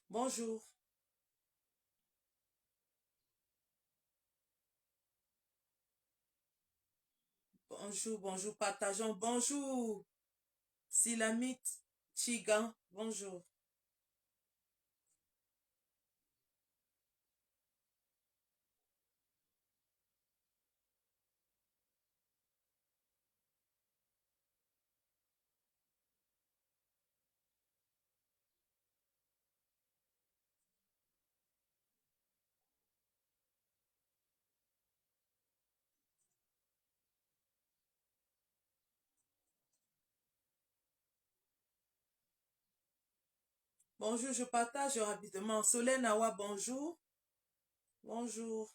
Bonjour, bonjour, partageons. Bonjour, Silamite Chigan. Bonjour. Bonjour, je partage rapidement. Solène Awa, bonjour. Bonjour.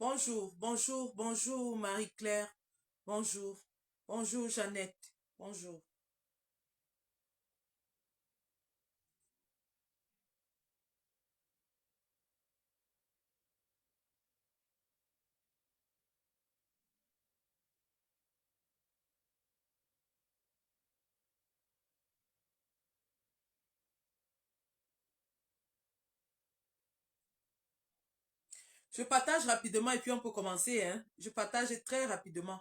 Bonjour, Marie-Claire. Bonjour. Bonjour, Jeannette. Bonjour. Je partage rapidement et puis on peut commencer, hein. Je partage très rapidement.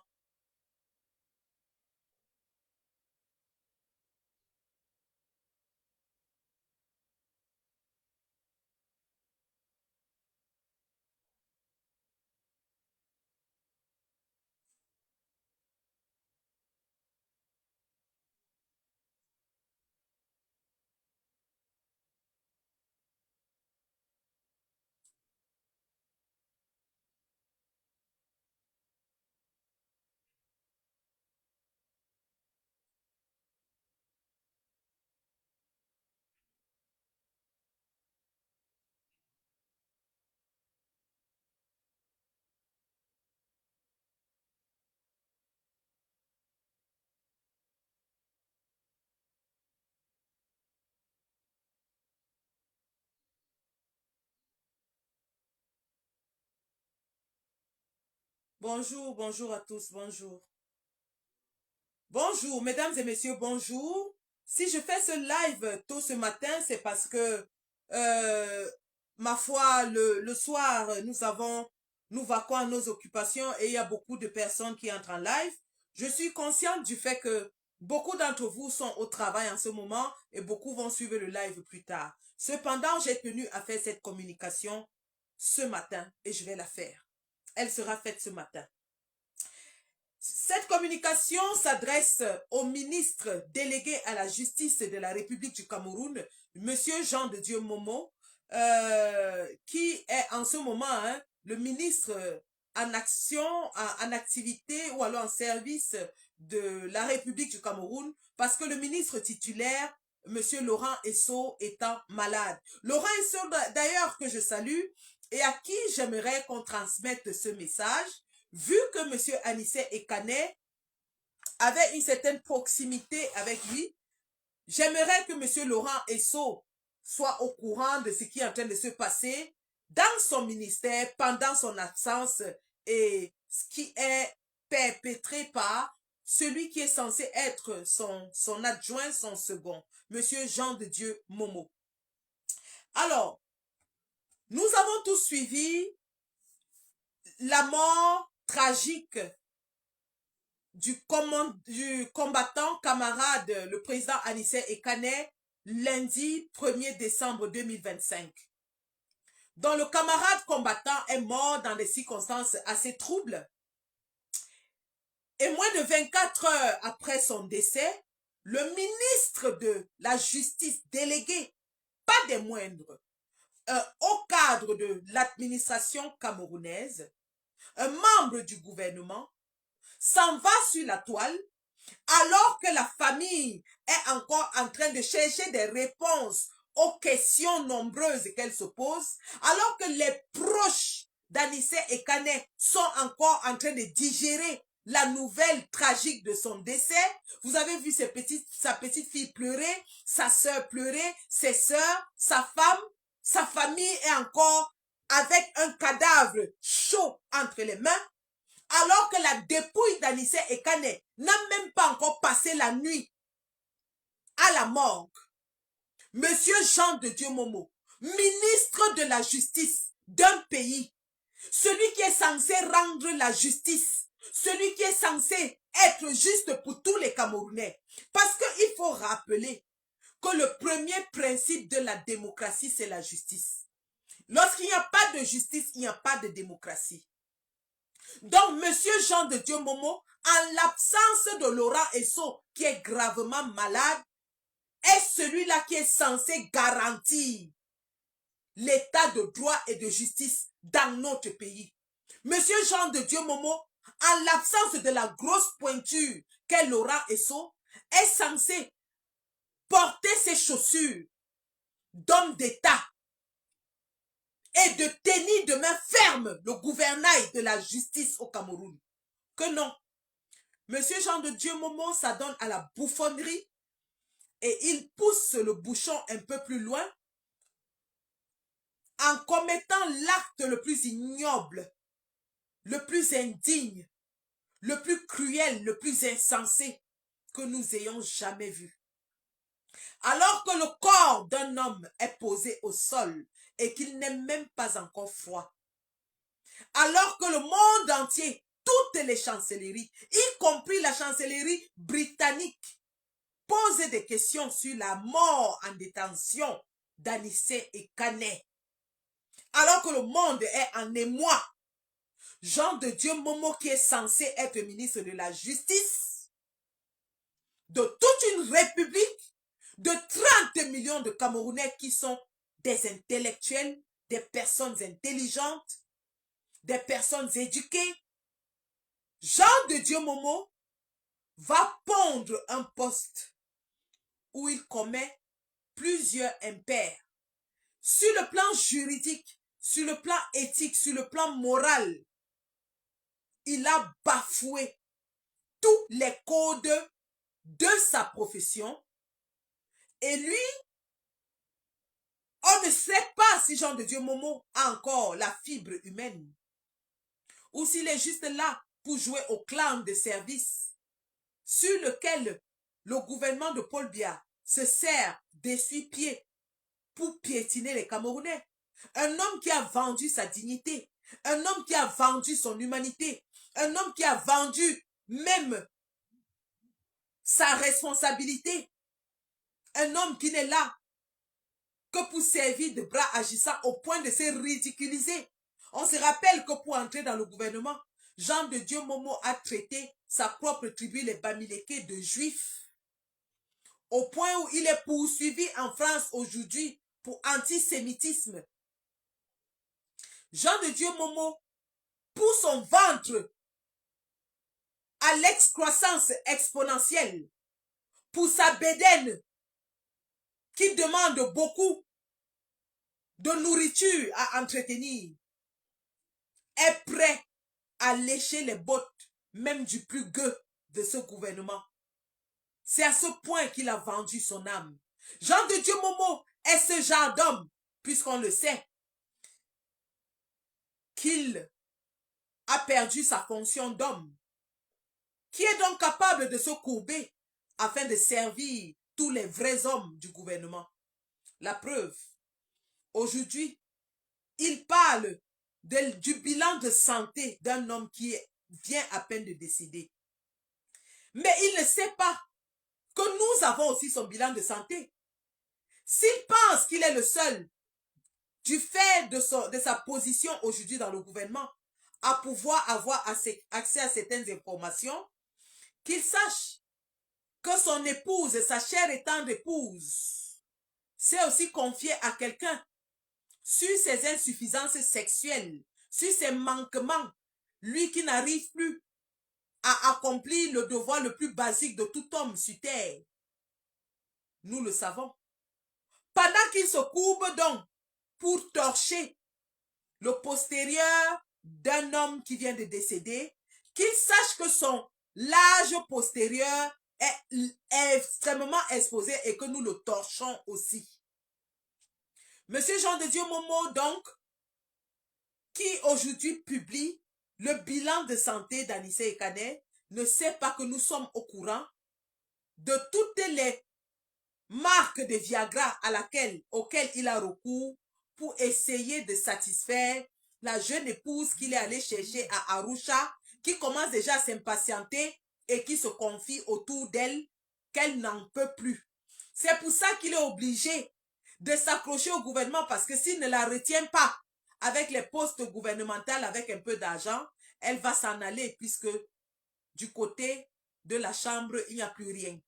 Bonjour à tous, bonjour. Bonjour, mesdames et messieurs, bonjour. Si je fais ce live tôt ce matin, c'est parce que, euh, ma foi, le soir, nous vaquons à nos occupations et il y a beaucoup de personnes qui entrent en live. Je suis consciente du fait que beaucoup d'entre vous sont au travail en ce moment et beaucoup vont suivre le live plus tard. Cependant, j'ai tenu à faire cette communication ce matin et je vais la faire. Elle sera faite ce matin. Cette communication s'adresse au ministre délégué à la justice de la République du Cameroun, Monsieur Jean de Dieu Momo, qui est en ce moment, hein, le ministre en action, en activité ou alors en service de la République du Cameroun, parce que le ministre titulaire, Monsieur Laurent Esso, étant malade. Laurent Esso, d'ailleurs, que je salue, et à qui j'aimerais qu'on transmette ce message, vu que Monsieur Anissé Ekane avait une certaine proximité avec lui, j'aimerais que Monsieur Laurent Esso soit au courant de ce qui est en train de se passer dans son ministère pendant son absence et ce qui est perpétré par celui qui est censé être son adjoint, son second, Monsieur Jean de Dieu Momo. Alors, nous avons tous suivi la mort tragique du combattant camarade, le président Anissé Ekane, lundi 1er décembre 2025. Dont le camarade combattant est mort dans des circonstances assez troubles. Et moins de 24 heures après son décès, le ministre de la Justice délégué, pas des moindres, haut cadre de l'administration camerounaise, un membre du gouvernement, s'en va sur la toile alors que la famille est encore en train de chercher des réponses aux questions nombreuses qu'elle se pose, alors que les proches d'Anissé Ekane sont encore en train de digérer la nouvelle tragique de son décès. Vous avez vu sa petite fille pleurer, sa sœur pleurer, ses sœurs, sa femme, sa famille est encore avec un cadavre chaud entre les mains, alors que la dépouille d'Anissé Ekane n'a même pas encore passé la nuit à la morgue. Monsieur Jean de Dieu Momo, ministre de la justice d'un pays, celui qui est censé rendre la justice, celui qui est censé être juste pour tous les Camerounais. Parce qu'il faut rappeler que le premier principe de la démocratie, c'est la justice. Lorsqu'il n'y a pas de justice, il n'y a pas de démocratie. Donc, monsieur Jean de Dieu Momo, en l'absence de Laurent Esso, qui est gravement malade, est celui-là qui est censé garantir l'état de droit et de justice dans notre pays. Monsieur Jean de Dieu Momo, en l'absence de la grosse pointure qu'est Laurent Esso, est censé porter ses chaussures d'homme d'État et de tenir de main ferme le gouvernail de la justice au Cameroun. Que non. Monsieur Jean de Dieu Momo s'adonne à la bouffonnerie et il pousse le bouchon un peu plus loin en commettant l'acte le plus ignoble, le plus indigne, le plus cruel, le plus insensé que nous ayons jamais vu. Alors que le corps d'un homme est posé au sol et qu'il n'est même pas encore froid. Alors que le monde entier, toutes les chancelleries, y compris la chancellerie britannique, posent des questions sur la mort en détention d'Anissé Ekane. Alors que le monde est en émoi, Jean de Dieu Momo, qui est censé être ministre de la Justice, de toute une république, de 30 millions de Camerounais qui sont des intellectuels, des personnes intelligentes, des personnes éduquées, Jean de Dieu Momo va pondre un poste où il commet plusieurs impairs. Sur le plan juridique, sur le plan éthique, sur le plan moral, il a bafoué tous les codes de sa profession. Et lui, on ne sait pas si Jean de Dieu Momo a encore la fibre humaine ou s'il est juste là pour jouer au clown de service sur lequel le gouvernement de Paul Biya se sert d'essuie-pieds pour piétiner les Camerounais. Un homme qui a vendu sa dignité, un homme qui a vendu son humanité, un homme qui a vendu même sa responsabilité, un homme qui n'est là que pour servir de bras agissant au point de se ridiculiser. On se rappelle que pour entrer dans le gouvernement, Jean de Dieu Momo a traité sa propre tribu, les Bamileke, de juifs, au point où il est poursuivi en France aujourd'hui pour antisémitisme. Jean de Dieu Momo, pour son ventre à l'excroissance exponentielle, pour sa bédaine qui demande beaucoup de nourriture à entretenir, est prêt à lécher les bottes même du plus gueux de ce gouvernement. C'est à ce point qu'il a vendu son âme. Jean de Dieu Momo est ce genre d'homme, puisqu'on le sait, qu'il a perdu sa fonction d'homme, qui est donc capable de se courber afin de servir tous les vrais hommes du gouvernement. La preuve, aujourd'hui, il parle du bilan de santé d'un homme qui vient à peine de décéder. Mais il ne sait pas que nous avons aussi son bilan de santé. S'il pense qu'il est le seul, du fait de sa position aujourd'hui dans le gouvernement, à pouvoir avoir accès à certaines informations, qu'il sache que son épouse, sa chère et tendre épouse, s'est aussi confiée à quelqu'un sur ses insuffisances sexuelles, sur ses manquements, lui qui n'arrive plus à accomplir le devoir le plus basique de tout homme sur terre. Nous le savons. Pendant qu'il se courbe donc pour torcher le postérieur d'un homme qui vient de décéder, qu'il sache que son large postérieur est extrêmement exposé et que nous le torchons aussi. Monsieur Jean de Dieu Momo, donc, qui aujourd'hui publie le bilan de santé d'Anissé Ekane, ne sait pas que nous sommes au courant de toutes les marques de Viagra auxquelles il a recours pour essayer de satisfaire la jeune épouse qu'il est allé chercher à Arusha, qui commence déjà à s'impatienter et qui se confie autour d'elle, qu'elle n'en peut plus. C'est pour ça qu'il est obligé de s'accrocher au gouvernement, parce que s'il ne la retient pas avec les postes gouvernementaux, avec un peu d'argent, elle va s'en aller, puisque du côté de la chambre, il n'y a plus rien.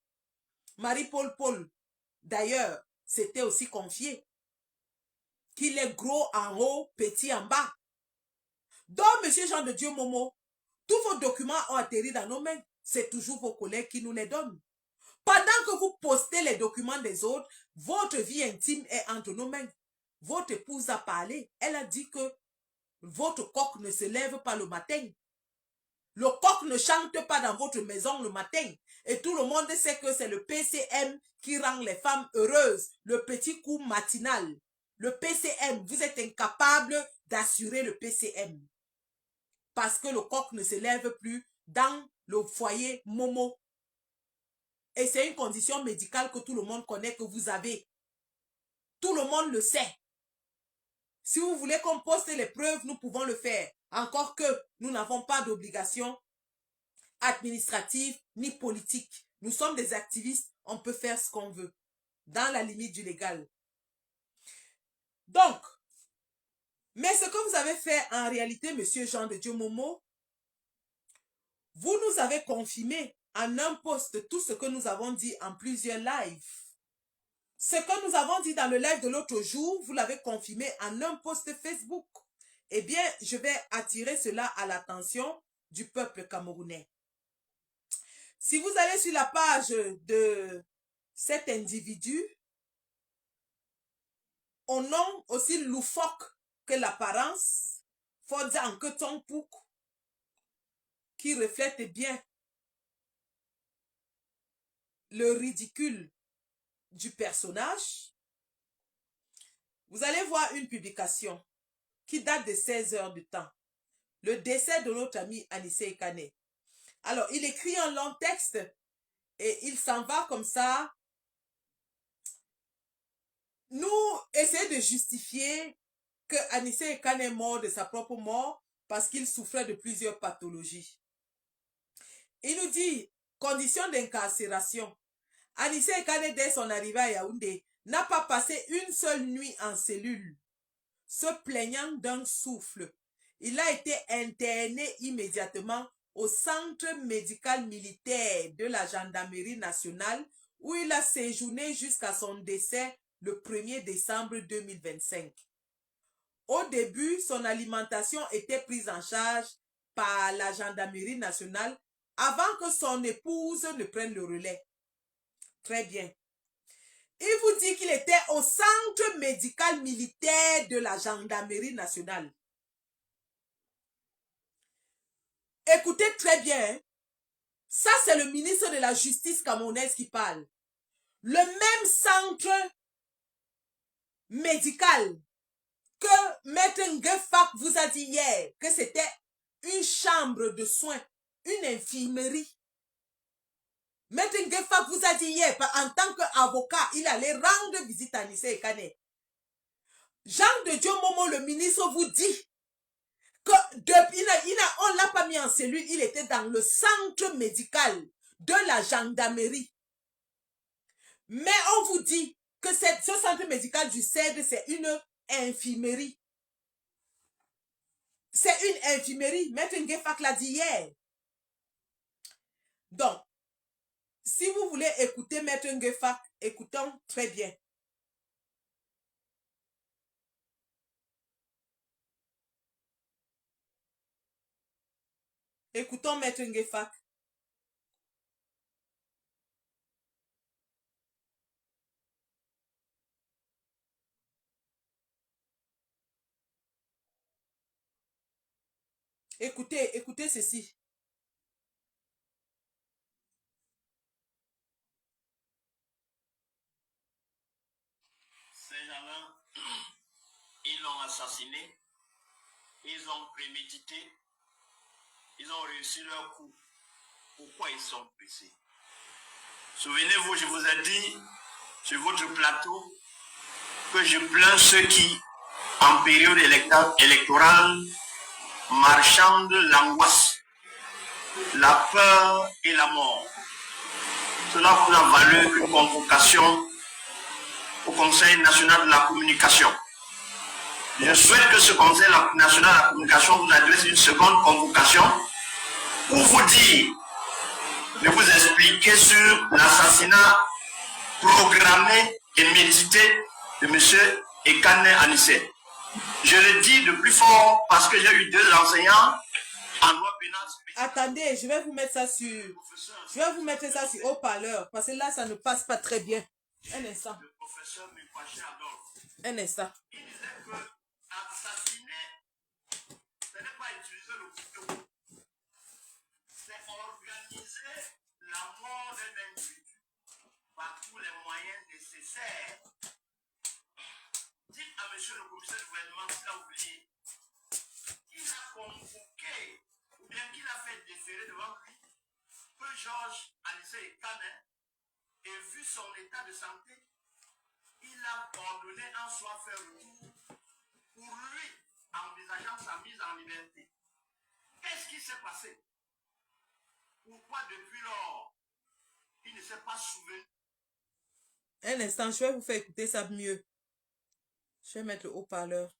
Marie-Paul Paul, d'ailleurs, s'était aussi confié qu'il est gros en haut, petit en bas. Donc, monsieur Jean de Dieu Momo, tous vos documents ont atterri dans nos mains. C'est toujours vos collègues qui nous les donnent. Pendant que vous postez les documents des autres, votre vie intime est entre nos mains. Votre épouse a parlé. Elle a dit que votre coq ne se lève pas le matin. Le coq ne chante pas dans votre maison le matin. Et tout le monde sait que c'est le PCM qui rend les femmes heureuses. Le petit coup matinal. Le PCM, vous êtes incapable d'assurer le PCM. Parce que le coq ne se lève plus dans le foyer Momo. Et c'est une condition médicale que tout le monde connaît que vous avez. Tout le monde le sait. Si vous voulez qu'on poste les preuves, nous pouvons le faire. Encore que nous n'avons pas d'obligation administrative ni politique. Nous sommes des activistes, on peut faire ce qu'on veut, dans la limite du légal. Donc, mais ce que vous avez fait en réalité, monsieur Jean de Dieu Momo, vous nous avez confirmé en un post tout ce que nous avons dit en plusieurs lives. Ce que nous avons dit dans le live de l'autre jour, vous l'avez confirmé en un post Facebook. Eh bien, je vais attirer cela à l'attention du peuple camerounais. Si vous allez sur la page de cet individu, au nom aussi loufoque que l'apparence, Fodza Anketonpouk, qui reflète bien le ridicule du personnage, vous allez voir une publication qui date de 16 heures de temps. Le décès de notre ami Anissé Ekane. Alors, il écrit un long texte et il s'en va comme ça. Nous essayons de justifier que Anissé Ekane est mort de sa propre mort parce qu'il souffrait de plusieurs pathologies. Il nous dit, conditions d'incarcération. Anissé Ekane, dès son arrivée à Yaoundé, n'a pas passé une seule nuit en cellule, se plaignant d'un souffle. Il a été interné immédiatement au centre médical militaire de la gendarmerie nationale où il a séjourné jusqu'à son décès le 1er décembre 2025. Au début, son alimentation était prise en charge par la gendarmerie nationale avant que son épouse ne prenne le relais. Très bien. Il vous dit qu'il était au centre médical militaire de la gendarmerie nationale. Écoutez très bien, hein? Ça c'est le ministre de la Justice camerounaise qui parle. Le même centre médical que Maître Ngefak vous a dit hier, que c'était une chambre de soins, une infirmerie. Maître Ngefak vous a dit hier, en tant qu'avocat, il allait rendre visite à Anissé Ekane. Jean de Dieu Momo, le ministre, vous dit que on ne l'a pas mis en cellule, il était dans le centre médical de la gendarmerie. Mais on vous dit que ce centre médical du CED, c'est une infirmerie. C'est une infirmerie. Maître Ngefak l'a dit hier. Donc, si vous voulez écouter Maître Ngefak, écoutons très bien. Écoutons Maître Ngefak. Écoutez, écoutez ceci. Ces gens-là, ils l'ont assassiné, ils ont prémédité, ils ont réussi leur coup. Pourquoi ils sont pressés? Souvenez-vous, je vous ai dit sur votre plateau que je plains ceux qui, en période électorale, marchandent l'angoisse, la peur et la mort. Cela vous a valu une convocation au Conseil national de la communication. Je souhaite que ce Conseil national de la communication vous adresse une seconde convocation pour vous dire, de vous expliquer sur l'assassinat programmé et médité de M. Ekane Anissé. Je le dis de plus fort parce que j'ai eu deux enseignants en loi pénale. Attendez, je vais vous mettre ça sur... Je vais vous mettre ça sur haut-parleur parce que là, ça ne passe pas très bien. Un instant. Le professeur Mipaché Adolphe. Un instant. Il disait que assassiner, ce n'est pas utiliser le couteau. C'est organiser la mort d'un individu par tous les moyens nécessaires. Dites à monsieur le commissaire du gouvernement s'il a oublié. Il a convoqué, ou bien qu'il a fait déférer devant lui, que Georges Anissé Ekane, et vu son état de santé, il a ordonné un soir faire retour pour lui, envisageant sa mise en liberté. Qu'est-ce qui s'est passé? Pourquoi depuis lors, il ne s'est pas souvenu? Un instant, je vais vous faire écouter ça mieux. Je vais mettre le haut-parleur.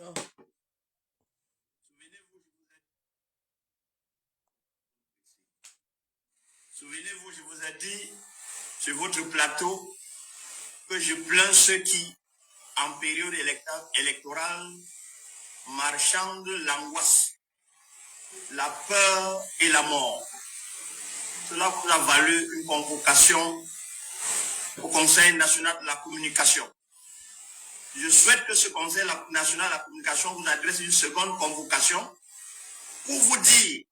Oh. Souvenez-vous, je vous ai dit sur votre plateau que je plains ceux qui, en période électorale, marchandent l'angoisse, la peur et la mort. Cela vous a valu une convocation au Conseil national de la communication. Je souhaite que ce Conseil national de la communication vous adresse une seconde convocation pour vous dire,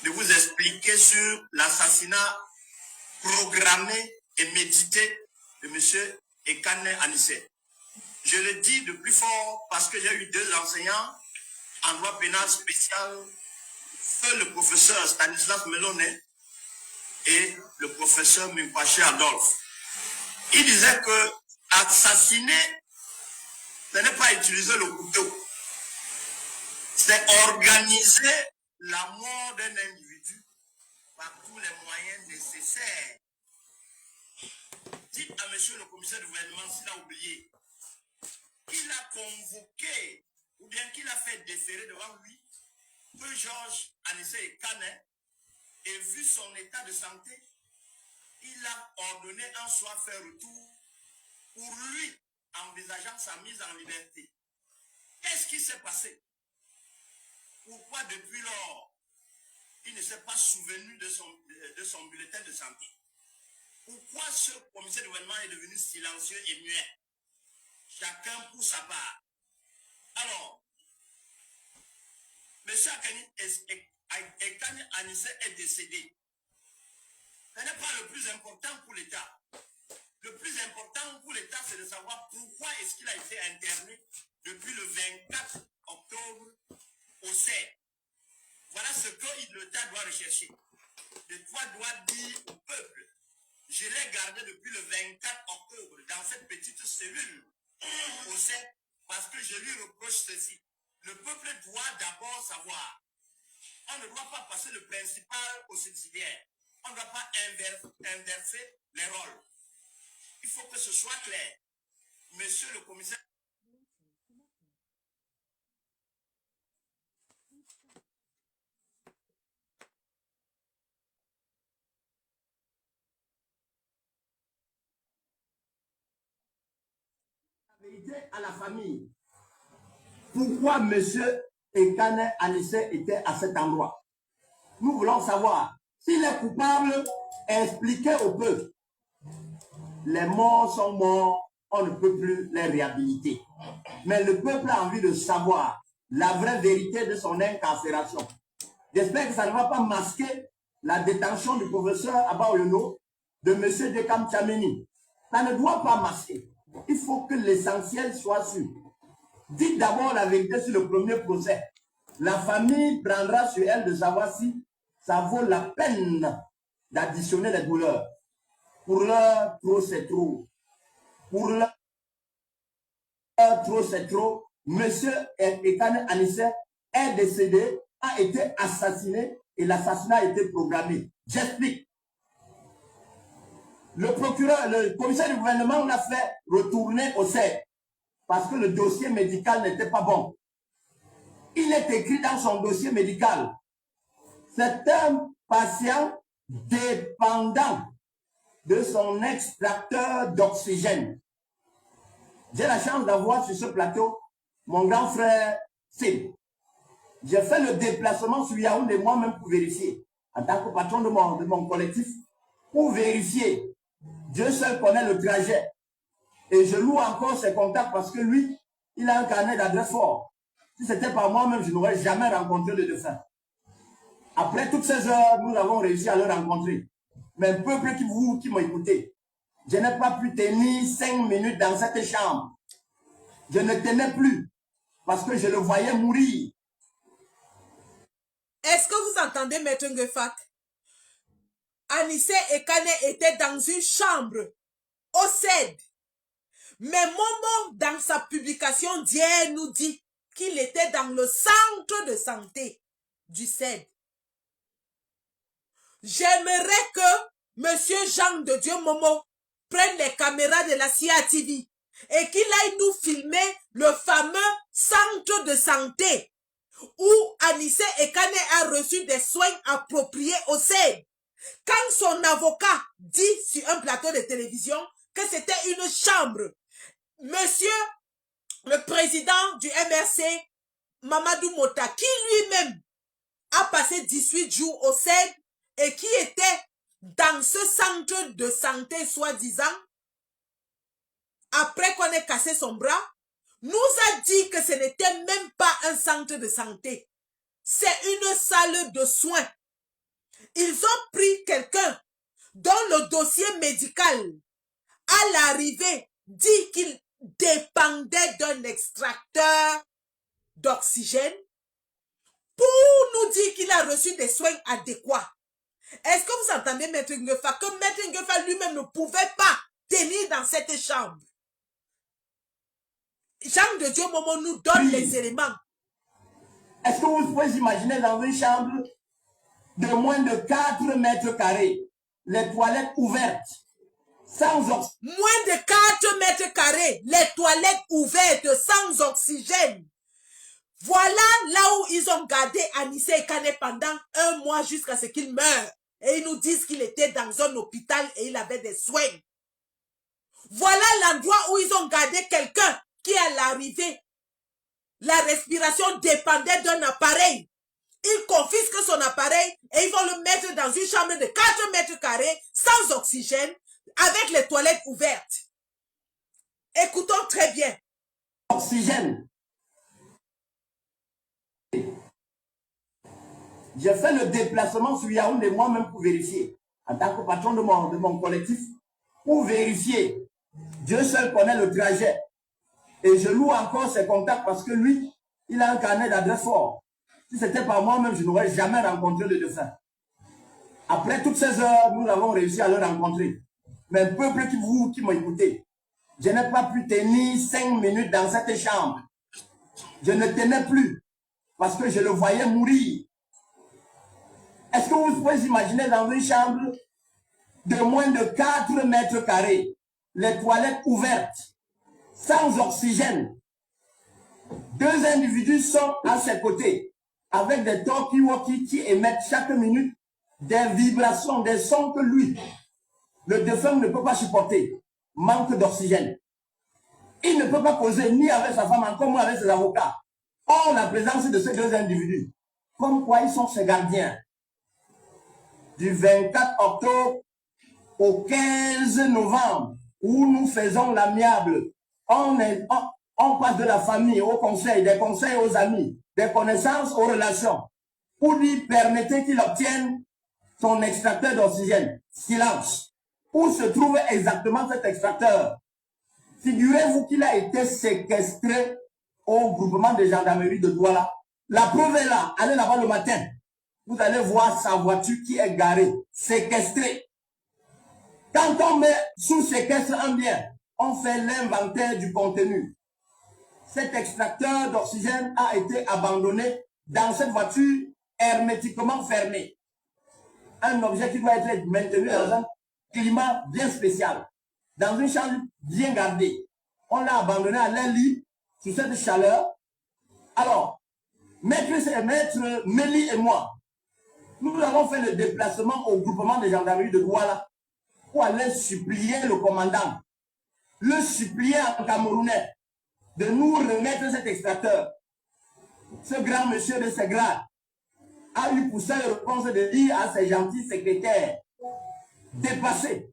de vous expliquer sur l'assassinat programmé et médité de M. Ekane Anissé. Je le dis de plus fort parce que j'ai eu deux enseignants en droit pénal spécial, le professeur Stanislas Melonet et le professeur Mipaché Adolphe. Il disait que assassiner, ce n'est pas utiliser le couteau, c'est organiser la mort d'un individu par tous les moyens nécessaires. Dites à monsieur le commissaire du gouvernement s'il a oublié qu'il a convoqué ou bien qu'il a fait déférer devant lui que Georges Anissé Ekane, et vu son état de santé, il a ordonné un soir faire retour pour lui, envisageant sa mise en liberté. Qu'est-ce qui s'est passé? Pourquoi depuis lors, il ne s'est pas souvenu de son bulletin de santé? Pourquoi ce commissaire de gouvernement est devenu silencieux et muet? Chacun pour sa part. Alors, M. Ekane Anissé est décédé. Ce n'est pas le plus important pour l'État. Le plus important pour l'État, c'est de savoir pourquoi est-ce qu'il a été interné depuis le 24 octobre au CER. Voilà ce que l'État doit rechercher. L'État doit dire au peuple, je l'ai gardé depuis le 24 octobre dans cette petite cellule au sein, parce que je lui reproche ceci. Le peuple doit d'abord savoir, on ne doit pas passer le principal au subsidiaire. On ne doit pas inverser les rôles. Il faut que ce soit clair. Monsieur le commissaire, la vérité à la famille. Pourquoi monsieur Ekane Anissé était à cet endroit? Nous voulons savoir. S'il est coupable, expliquez au peuple. Les morts sont morts, on ne peut plus les réhabiliter. Mais le peuple a envie de savoir la vraie vérité de son incarcération. J'espère que ça ne va pas masquer la détention du professeur Abaoyono, de M. Dekam Tchameni. Ça ne doit pas masquer. Il faut que l'essentiel soit sûr. Dites d'abord la vérité sur le premier procès. La famille prendra sur elle de savoir si ça vaut la peine d'additionner les douleurs. Pour l'heure, trop c'est trop. Pour l'heure, trop c'est trop. Monsieur Ekane Anissé est décédé, a été assassiné et l'assassinat a été programmé. J'explique. Le procureur, le commissaire du gouvernement l'a fait retourner au CED parce que le dossier médical n'était pas bon. Il est écrit dans son dossier médical. C'est un patient dépendant de son extracteur d'oxygène. J'ai la chance d'avoir sur ce plateau mon grand frère Sim. J'ai fait le déplacement sur Yaoundé moi-même pour vérifier, en tant que patron de mon collectif, pour vérifier. Dieu seul connaît le trajet. Et je loue encore ses contacts parce que lui, il a un carnet d'adresse fort. Si c'était par moi-même, je n'aurais jamais rencontré le défunt. Après toutes ces heures, nous avons réussi à le rencontrer. Mais un peuple qui m'a écouté, je n'ai pas pu tenir 5 minutes dans cette chambre. Je ne tenais plus parce que je le voyais mourir. Est-ce que vous entendez, Maître Ngefak? Anissé Ekane était dans une chambre au CED. Mais Momo, dans sa publication d'hier, nous dit qu'il était dans le centre de santé du CED. J'aimerais que Monsieur Jean de Dieu Momo prenne les caméras de la CIA TV et qu'il aille nous filmer le fameux centre de santé où Anissé Ekane a reçu des soins appropriés au CED. Quand son avocat dit sur un plateau de télévision que c'était une chambre, monsieur le président du MRC, Mamadou Mota, qui lui-même a passé 18 jours au CED et qui était dans ce centre de santé soi-disant, après qu'on ait cassé son bras, nous a dit que ce n'était même pas un centre de santé. C'est une salle de soins. Ils ont pris quelqu'un dont le dossier médical, à l'arrivée, dit qu'il dépendait d'un extracteur d'oxygène pour nous dire qu'il a reçu des soins adéquats. Est-ce que vous entendez, Maître Ngefa, que Maître Ngefa lui-même ne pouvait pas tenir dans cette chambre? Jean de Dieu Momo nous donne les éléments. Est-ce que vous pouvez imaginer dans une chambre de moins de 4 mètres carrés, les toilettes ouvertes, sans oxygène? Moins de 4 mètres carrés, les toilettes ouvertes, sans oxygène. Voilà là où ils ont gardé Anissé Ekane pendant 1 mois jusqu'à ce qu'il meure. Et ils nous disent qu'il était dans un hôpital et il avait des soins. Voilà l'endroit où ils ont gardé quelqu'un qui à l'arrivée, la respiration dépendait d'un appareil. Ils confisquent son appareil et ils vont le mettre dans une chambre de 4 mètres carrés sans oxygène avec les toilettes ouvertes. Écoutons très bien. Oxygène. J'ai fait le déplacement sur Yaoundé moi-même pour vérifier, en tant que patron de mon collectif, pour vérifier. Dieu seul connaît le trajet. Et je loue encore ses contacts parce que lui, il a un carnet d'adresse fort. Si c'était par moi-même, je n'aurais jamais rencontré le défunt. Après toutes ces heures, nous avons réussi à le rencontrer. Mais un peuple qui m'a écouté, je n'ai pas pu tenir 5 minutes dans cette chambre. Je ne tenais plus parce que je le voyais mourir. Est-ce que vous pouvez imaginer dans une chambre de moins de 4 mètres carrés, les toilettes ouvertes, sans oxygène, 2 individus sont à ses côtés, avec des talkie-walkie qui émettent chaque minute des vibrations, des sons que lui, le défunt, ne peut pas supporter. Manque d'oxygène. Il ne peut pas causer ni avec sa femme, encore avec ses avocats. Or, la présence de ces 2 individus, comme quoi ils sont ses gardiens. Du 24 octobre au 15 novembre, où nous faisons l'amiable, on passe de la famille au conseil, des conseils aux amis, des connaissances aux relations, pour lui permettre qu'il obtienne son extracteur d'oxygène. Silence. Où se trouve exactement cet extracteur? Figurez-vous qu'il a été séquestré au groupement de gendarmerie de Douala. La preuve est là. Allez là-bas le matin. Vous allez voir sa voiture qui est garée, séquestrée. Quand on met sous séquestre un bien, on fait l'inventaire du contenu. Cet extracteur d'oxygène a été abandonné dans cette voiture hermétiquement fermée. Un objet qui doit être maintenu dans un climat bien spécial, dans une chambre bien gardée. On l'a abandonné à l'air libre, sous cette chaleur. Alors, maître Méli et moi, nous avons fait le déplacement au groupement de gendarmerie de Douala pour aller supplier le commandant, le supplier en camerounais de nous remettre cet extracteur. Ce grand monsieur de ses grades a eu pour seule réponse de dire à ses gentils secrétaires dépassés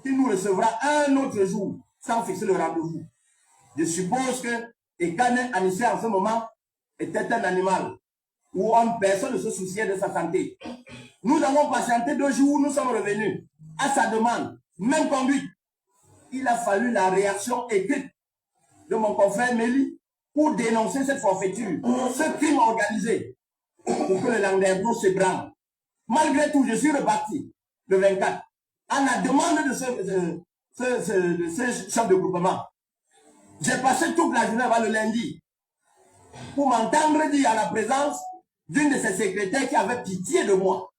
qu'il nous recevra un autre jour sans fixer le rendez-vous. Je suppose que Ekane Anissé en ce moment était un animal où personne ne se souciait de sa santé. Nous avons patienté 2 jours, nous sommes revenus à sa demande, même conduite. Il a fallu la réaction écrite de mon confrère Méli pour dénoncer cette forfaiture, ce crime organisé, pour que le Landerneau se branle. Malgré tout, je suis reparti le 24 à la demande de ce chef de groupement. J'ai passé toute la journée avant le lundi pour m'entendre dire à la présence d'une de ses secrétaires qui avait pitié de moi,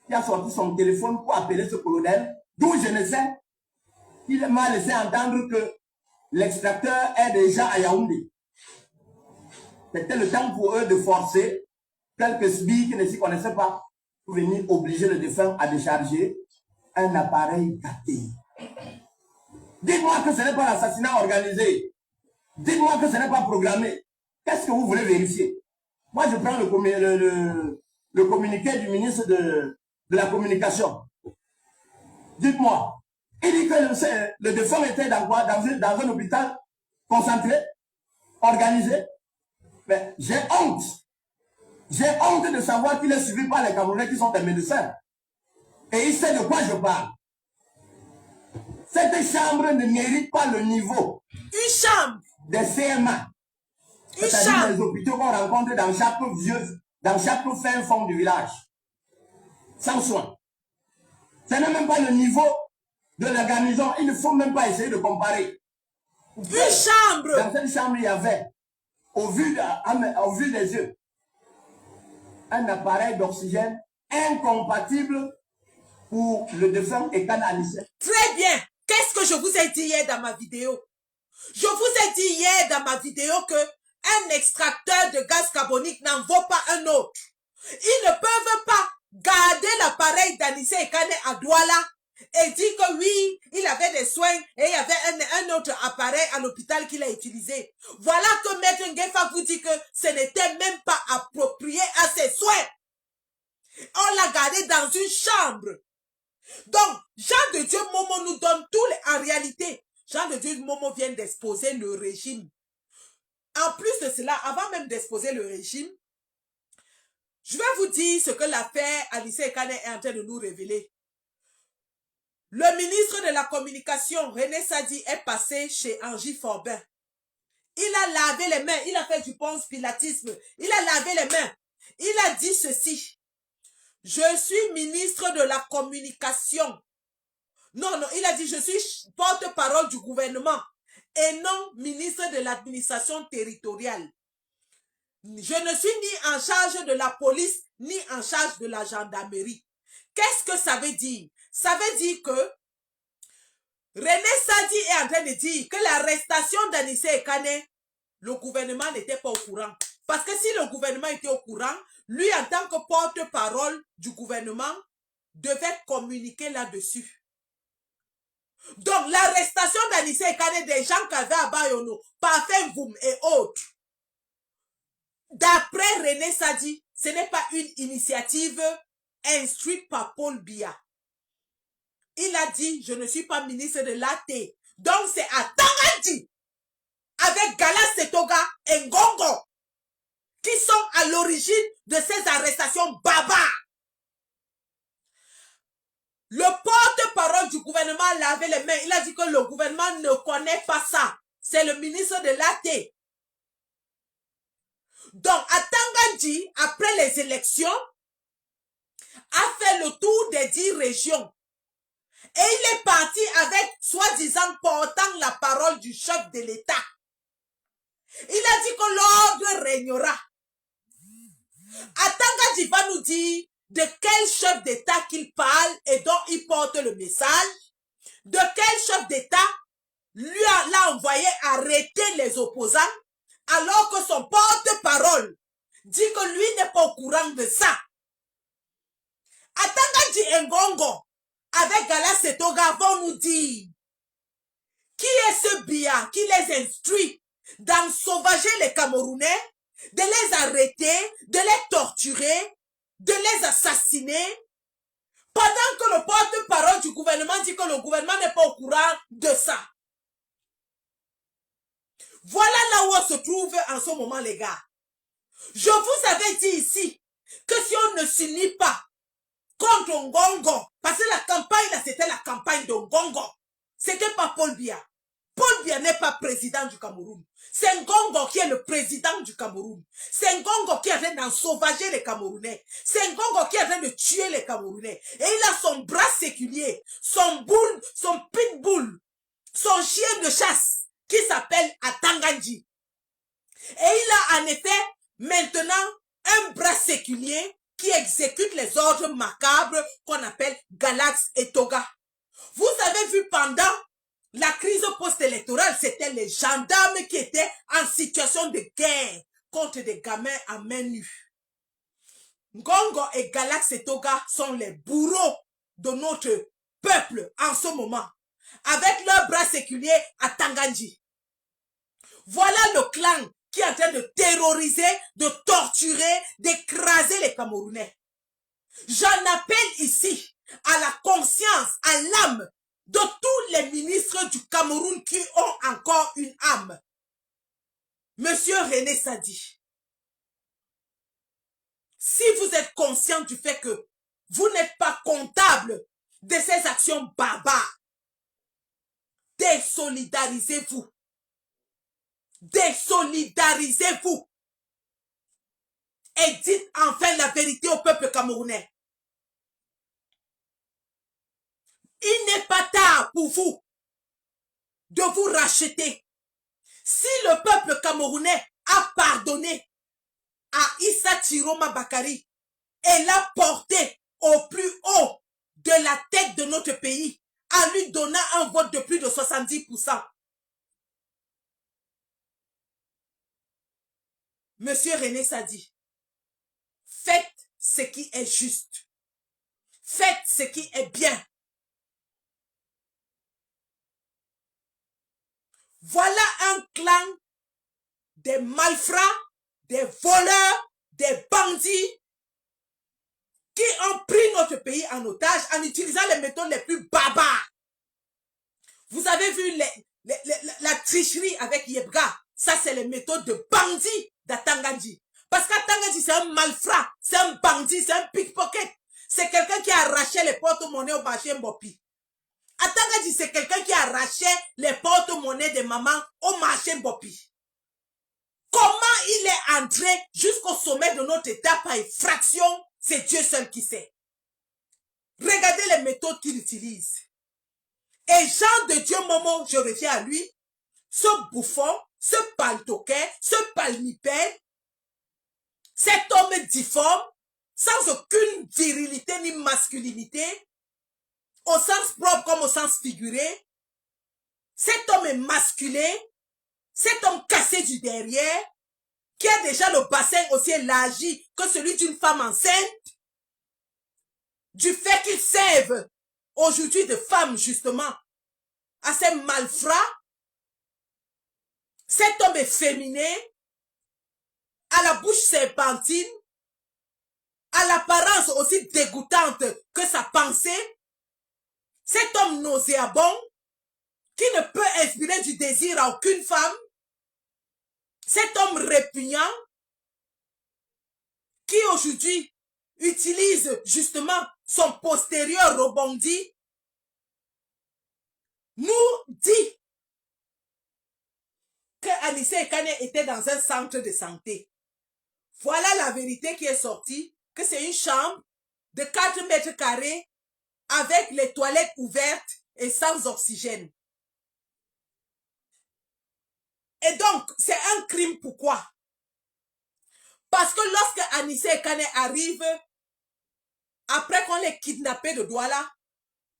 qui a sorti son téléphone pour appeler ce colonel, d'où je ne sais, il m'a laissé entendre que l'extracteur est déjà à Yaoundé. C'était le temps pour eux de forcer quelques sbires qui ne s'y connaissaient pas pour venir obliger le défunt à décharger un appareil gâté. Dites-moi que ce n'est pas l'assassinat organisé. Dites-moi que ce n'est pas programmé. Qu'est-ce que vous voulez vérifier? Moi, je prends le communiqué du ministre de la Communication. Dites-moi. Il dit que le défunt était dans quoi? Dans un hôpital concentré, organisé. Mais j'ai honte. J'ai honte de savoir qu'il est suivi par les Camerounais qui sont des médecins. Et il sait de quoi je parle. Cette chambre ne mérite pas le niveau. Une chambre. Des CMA. C'est-à-dire les hôpitaux qu'on rencontre dans chaque fin fond du village. Sans soin. Ce n'est même pas le niveau de la garnison. Il ne faut même pas essayer de comparer. Une chambre. Dans cette chambre, il y avait, au vu des yeux, un appareil d'oxygène incompatible pour le défunt Ekane Anissé. Très bien. Qu'est-ce que je vous ai dit hier dans ma vidéo? Je vous ai dit hier dans ma vidéo que un extracteur de gaz carbonique n'en vaut pas un autre. Ils ne peuvent pas garder l'appareil d'Anissé Ekane à Douala et dire que oui, il avait des soins et il y avait un autre appareil à l'hôpital qu'il a utilisé. Voilà que Maître Ngefa vous dit que ce n'était même pas approprié à ses soins. On l'a gardé dans une chambre. Donc, Jean de Dieu Momo nous donne tous les... En réalité, Jean de Dieu Momo vient d'exposer le régime. En plus de cela, avant même d'exposer le régime, je vais vous dire ce que l'affaire Anissé Ekane est en train de nous révéler. Le ministre de la Communication, René Sadi, est passé chez Angie Forbin. Il a lavé les mains, il a fait du ponce pilatisme, il a lavé les mains. Il a dit ceci. Je suis ministre de la communication. Non, il a dit je suis porte-parole du gouvernement et non ministre de l'administration territoriale. Je ne suis ni en charge de la police, ni en charge de la gendarmerie. Qu'est-ce que ça veut dire? Ça veut dire que René Sadi est en train de dire que l'arrestation d'Anissé Ekane, le gouvernement n'était pas au courant. Parce que si le gouvernement était au courant, lui en tant que porte-parole du gouvernement devait communiquer là-dessus. Donc l'arrestation d'Anissé Ekane, des gens qui avaient à Bayono, Parfait Voum et autres, d'après René Sadi, ce n'est pas une initiative instruite par Paul Biya. Il a dit, je ne suis pas ministre de l'AT. Donc c'est à Tangandji, avec Galas Setoga et Ngongo, qui sont à l'origine de ces arrestations barbares. Le porte-parole du gouvernement lavait les mains. Il a dit que le gouvernement ne connaît pas ça. C'est le ministre de l'AT. Donc, à Tangandji, après les élections, a fait le tour des 10 régions. Et il est parti avec, soi-disant, portant la parole du chef de l'État. Il a dit que l'ordre régnera. À Tangandji va nous dire de quel chef d'État qu'il parle et dont il porte le message. De quel chef d'État lui l'a envoyé arrêter les opposants alors que son porte-parole dit que lui n'est pas au courant de ça. À Tangandji Ngongo, avec Galas Setoga, vont nous dire qui est ce Biya qui les instruit d'ensauvager les Camerounais, de les arrêter, de les torturer, de les assassiner, pendant que le porte-parole du gouvernement dit que le gouvernement n'est pas au courant de ça. Voilà là où on se trouve en ce moment, les gars. Je vous avais dit ici que si on ne s'unit pas contre Ngongo, parce que la campagne là, c'était la campagne de Ngongo. C'était pas Paul Biya. Paul Biya n'est pas président du Cameroun. C'est Ngongo qui est le président du Cameroun. C'est Ngongo qui est en train d'ensauvager les Camerounais. C'est Ngongo qui est en train de tuer les Camerounais. Et il a son bras séculier, son pitbull, son chien de chasse qui s'appelle Tangandji. Et il a en effet maintenant un bras séculier qui exécute les ordres macabres qu'on appelle Galas et Toga. Vous avez vu pendant la crise post-électorale, c'était les gendarmes qui étaient en situation de guerre contre des gamins à main nue. Ngongo et Galas et Toga sont les bourreaux de notre peuple en ce moment, avec leur bras séculier à Tangandji. Voilà le clan qui est en train de terroriser, de torturer, d'écraser les Camerounais. J'en appelle ici à la conscience, à l'âme de tous les ministres du Cameroun qui ont encore une âme. Monsieur René Sadi, si vous êtes conscient du fait que vous n'êtes pas comptable de ces actions barbares, désolidarisez-vous. Désolidarisez-vous. Et dites enfin la vérité au peuple camerounais. Il n'est pas tard pour vous de vous racheter. Si le peuple camerounais a pardonné à Issa Chiroma Bakari et l'a porté au plus haut de la tête de notre pays, en lui donnant un vote de plus de 70%. Monsieur René Sadi, faites ce qui est juste. Faites ce qui est bien. Voilà un clan des malfrats, des voleurs, des bandits qui ont pris notre pays en otage en utilisant les méthodes les plus barbares. Vous avez vu la tricherie avec Yebga. Ça, c'est les méthodes de bandits d'Tangandji. Parce qu'Tangandji, c'est un malfrat, c'est un bandit, c'est un pickpocket. C'est quelqu'un qui a arraché les porte-monnaies au marché Mbopi. Tangandji, c'est quelqu'un qui a arraché les porte-monnaies des mamans au marché Mbopi. Comment il est entrer jusqu'au sommet de notre état par effraction, c'est Dieu seul qui sait. Regardez les méthodes qu'il utilise. Et Jean de Dieu Momo, je reviens à lui, ce bouffon, ce paltoquet, ce palmipède, cet homme difforme, sans aucune virilité ni masculinité, au sens propre comme au sens figuré, cet homme est masculin, cet homme cassé du derrière, qui a déjà le bassin aussi élargi que celui d'une femme enceinte, du fait qu'il serve aujourd'hui de femme justement à ces malfrats, cet homme est féminin, à la bouche serpentine, à l'apparence aussi dégoûtante que sa pensée, cet homme nauséabond, qui ne peut inspirer du désir à aucune femme, cet homme répugnant, qui aujourd'hui utilise justement son postérieur rebondi, nous dit que Anissé Ekane était dans un centre de santé. Voilà la vérité qui est sortie, que c'est une chambre de 4 mètres carrés avec les toilettes ouvertes et sans oxygène. Et donc, c'est un crime. Pourquoi? Parce que lorsque Anissé Ekane arrive, après qu'on l'ait kidnappé de Douala,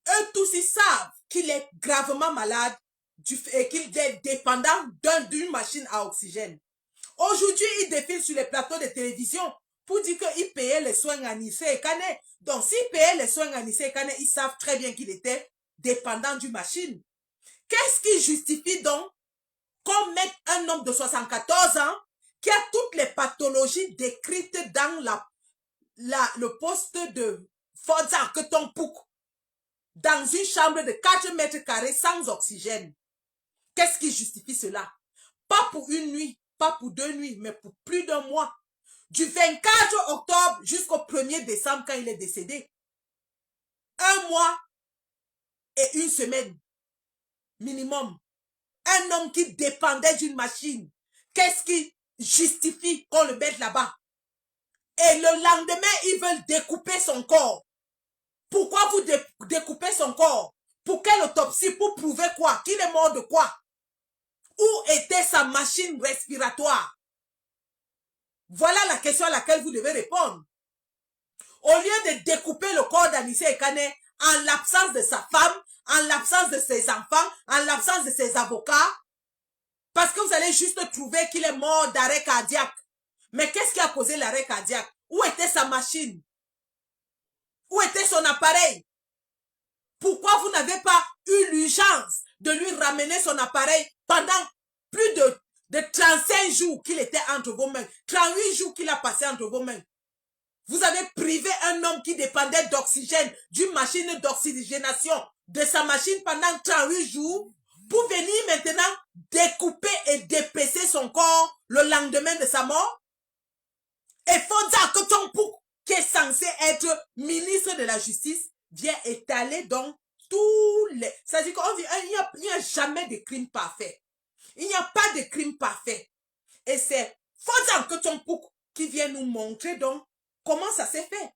eux tous ils savent qu'il est gravement malade et qu'il est dépendant d'une machine à oxygène. Aujourd'hui, il défile sur les plateaux de télévision pour dire qu'il payait les soins à Anissé Ekane. Donc, s'il payait les soins à Anissé Ekane, ils savent très bien qu'il était dépendant d'une machine. Qu'est-ce qui justifie donc qu'on mette un homme de 74 ans qui a toutes les pathologies décrites dans le poste de Forza Ketompouk dans une chambre de 4 mètres carrés sans oxygène? Qu'est-ce qui justifie cela? Pas pour une nuit, pas pour 2 nuits, mais pour plus d'un mois. Du 24 octobre jusqu'au 1er décembre quand il est décédé. 1 mois et 1 semaine minimum. Un homme qui dépendait d'une machine. Qu'est-ce qui justifie qu'on le mette là-bas? Et le lendemain, ils veulent découper son corps. Pourquoi vous découpez son corps? Pour quelle autopsie? Pour prouver quoi? Qu'il est mort de quoi? Où était sa machine respiratoire? Voilà la question à laquelle vous devez répondre. Au lieu de découper le corps d'Anissé Ekane en l'absence de sa femme, en l'absence de ses enfants, en l'absence de ses avocats, parce que vous allez juste trouver qu'il est mort d'arrêt cardiaque. Mais qu'est-ce qui a causé l'arrêt cardiaque? Où était sa machine? Où était son appareil? Pourquoi vous n'avez pas eu l'urgence de lui ramener son appareil pendant plus de 35 jours qu'il était entre vos mains, 38 jours qu'il a passé entre vos mains? Vous avez privé un homme qui dépendait d'oxygène, d'une machine d'oxygénation, de sa machine pendant 38 jours, pour venir maintenant découper et dépecer son corps le lendemain de sa mort? Et Forza Ketompouk, qui est censé être ministre de la Justice, vient étaler donc tous les... C'est-à-dire qu'il n'y a jamais de crime parfait. Il n'y a pas de crime parfait. Et c'est Forza Ketompouk qui vient nous montrer donc comment ça s'est fait.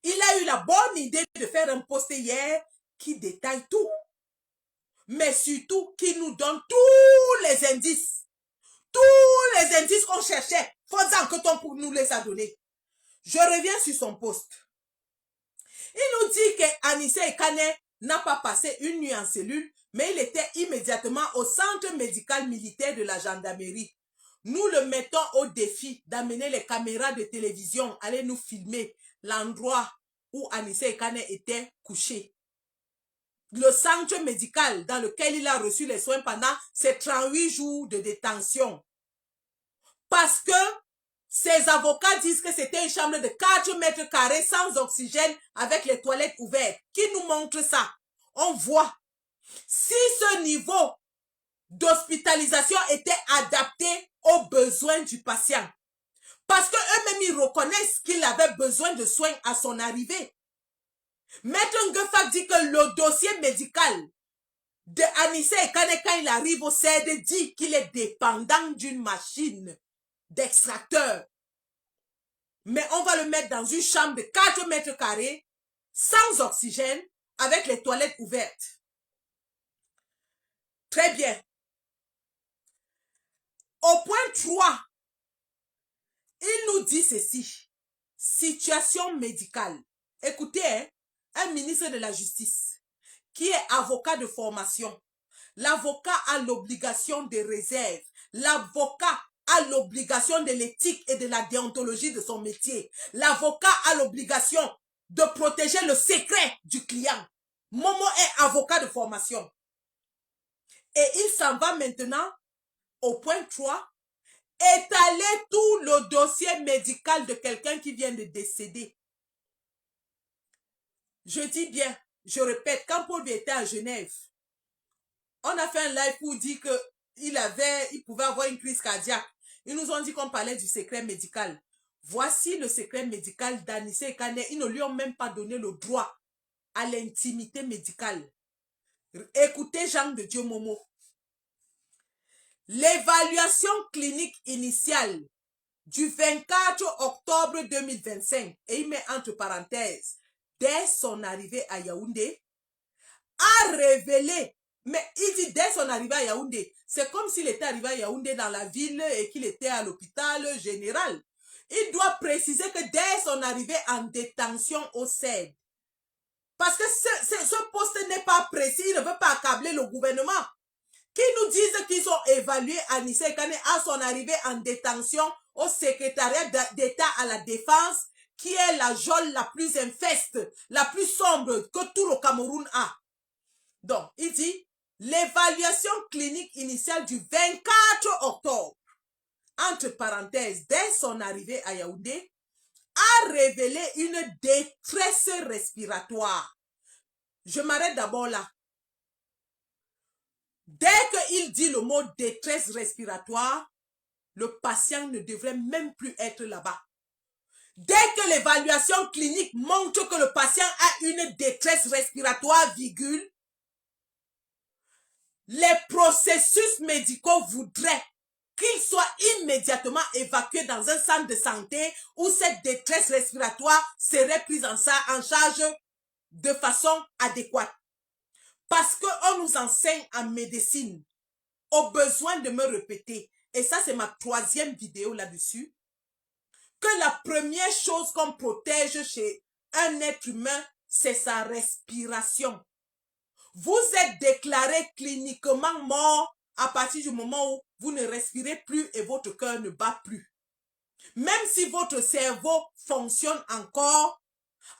Il a eu la bonne idée de faire un post hier qui détaille tout. Mais surtout, qui nous donne tous les indices. Tous les indices qu'on cherchait. Forza Ketompouk nous les a donnés. Je reviens sur son poste. Il nous dit qu'Anissé Ekane n'a pas passé une nuit en cellule, mais il était immédiatement au centre médical militaire de la gendarmerie. Nous le mettons au défi d'amener les caméras de télévision, aller nous filmer l'endroit où Anissé Ekane était couché. Le centre médical dans lequel il a reçu les soins pendant ses 38 jours de détention. Parce que ses avocats disent que c'était une chambre de 4 mètres carrés sans oxygène avec les toilettes ouvertes. Qui nous montre ça? On voit. Si ce niveau d'hospitalisation était adapté aux besoins du patient, parce qu'eux-mêmes ils reconnaissent qu'il avait besoin de soins à son arrivée. Maître Ngefak dit que le dossier médical de Anissé Ekane quand il arrive au CED dit qu'il est dépendant d'une machine. d'extracteur. Mais on va le mettre dans une chambre de 4 mètres carrés, sans oxygène, avec les toilettes ouvertes. Très bien. Au point 3, il nous dit ceci. Situation médicale. Écoutez, hein, un ministre de la Justice qui est avocat de formation. L'avocat a l'obligation de réserve. L'avocat a l'obligation de l'éthique et de la déontologie de son métier. L'avocat a l'obligation de protéger le secret du client. Momo est avocat de formation. Et il s'en va maintenant au point 3. Étaler tout le dossier médical de quelqu'un qui vient de décéder. Je dis bien, je répète, quand Paul était à Genève, on a fait un live pour dire qu'il pouvait avoir une crise cardiaque. Ils nous ont dit qu'on parlait du secret médical. Voici le secret médical d'Anissé Ekane. Ils ne lui ont même pas donné le droit à l'intimité médicale. Écoutez Jean de Dieu Momo. L'évaluation clinique initiale du 24 octobre 2025, et il met entre parenthèses, dès son arrivée à Yaoundé, a révélé, mais il dit dès son arrivée à Yaoundé, c'est comme s'il était arrivé à Yaoundé dans la ville et qu'il était à l'hôpital général. Il doit préciser que dès son arrivée en détention au CED, parce que ce poste n'est pas précis, il ne veut pas accabler le gouvernement, qui nous disent qu'ils ont évalué Anissé Ekane à son arrivée en détention au secrétariat d'État à la Défense, qui est la geôle la plus infeste, la plus sombre que tout le Cameroun a. Donc, il dit, l'évaluation clinique initiale du 24 octobre, entre parenthèses, dès son arrivée à Yaoundé, a révélé une détresse respiratoire. Je m'arrête d'abord là. Dès qu'il dit le mot détresse respiratoire, le patient ne devrait même plus être là-bas. Dès que l'évaluation clinique montre que le patient a une détresse respiratoire, virgule, les processus médicaux voudraient qu'il soit immédiatement évacué dans un centre de santé où cette détresse respiratoire serait prise en charge de façon adéquate. Parce qu'on nous enseigne en médecine, au besoin de me répéter, et ça c'est ma 3e vidéo là-dessus, que la première chose qu'on protège chez un être humain, c'est sa respiration. Vous êtes déclaré cliniquement mort à partir du moment où vous ne respirez plus et votre cœur ne bat plus. Même si votre cerveau fonctionne encore,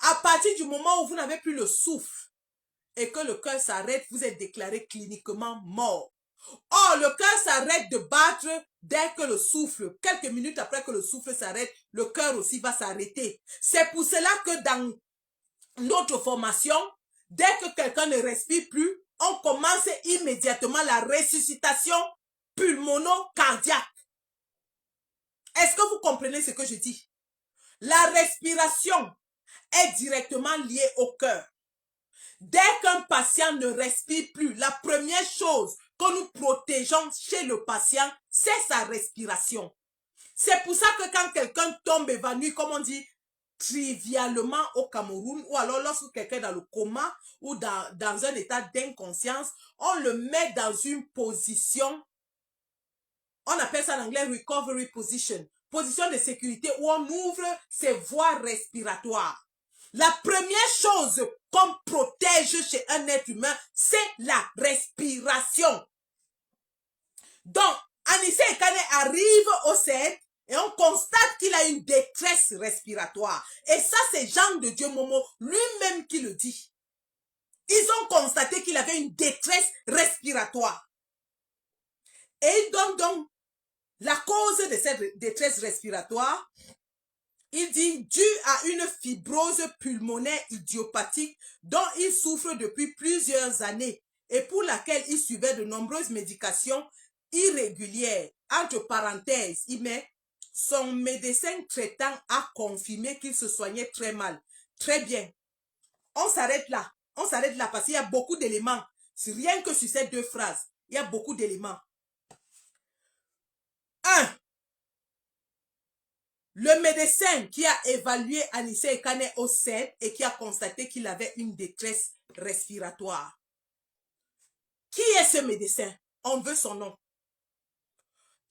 à partir du moment où vous n'avez plus le souffle et que le cœur s'arrête, vous êtes déclaré cliniquement mort. Or, le cœur s'arrête de battre dès que le souffle, quelques minutes après que le souffle s'arrête, le cœur aussi va s'arrêter. C'est pour cela que dans notre formation, dès que quelqu'un ne respire plus, on commence immédiatement la ressuscitation pulmono-cardiaque. Est-ce que vous comprenez ce que je dis? La respiration est directement liée au cœur. Dès qu'un patient ne respire plus, la première chose que nous protégeons chez le patient, c'est sa respiration. C'est pour ça que quand quelqu'un tombe évanoui, comme on dit trivialement au Cameroun, ou alors lorsque quelqu'un est dans le coma ou dans un état d'inconscience, on le met dans une position, on appelle ça en anglais recovery position, position de sécurité où on ouvre ses voies respiratoires. La première chose qu'on protège chez un être humain, c'est la respiration. Donc, Anissé Ekane arrive au CED et on constate qu'il a une détresse respiratoire. Et ça, c'est Jean de Dieu Momo lui-même qui le dit. Ils ont constaté qu'il avait une détresse respiratoire. Et il donne donc la cause de cette détresse respiratoire. Il dit, dû à une fibrose pulmonaire idiopathique dont il souffre depuis plusieurs années et pour laquelle il suivait de nombreuses médications irrégulières. Entre parenthèses, il met, son médecin traitant a confirmé qu'il se soignait très mal. Très bien. On s'arrête là. On s'arrête là parce qu'il y a beaucoup d'éléments. Rien que sur ces 2 phrases, il y a beaucoup d'éléments. 1. Le médecin qui a évalué Anissé Ekane au CED et qui a constaté qu'il avait une détresse respiratoire. Qui est ce médecin? On veut son nom.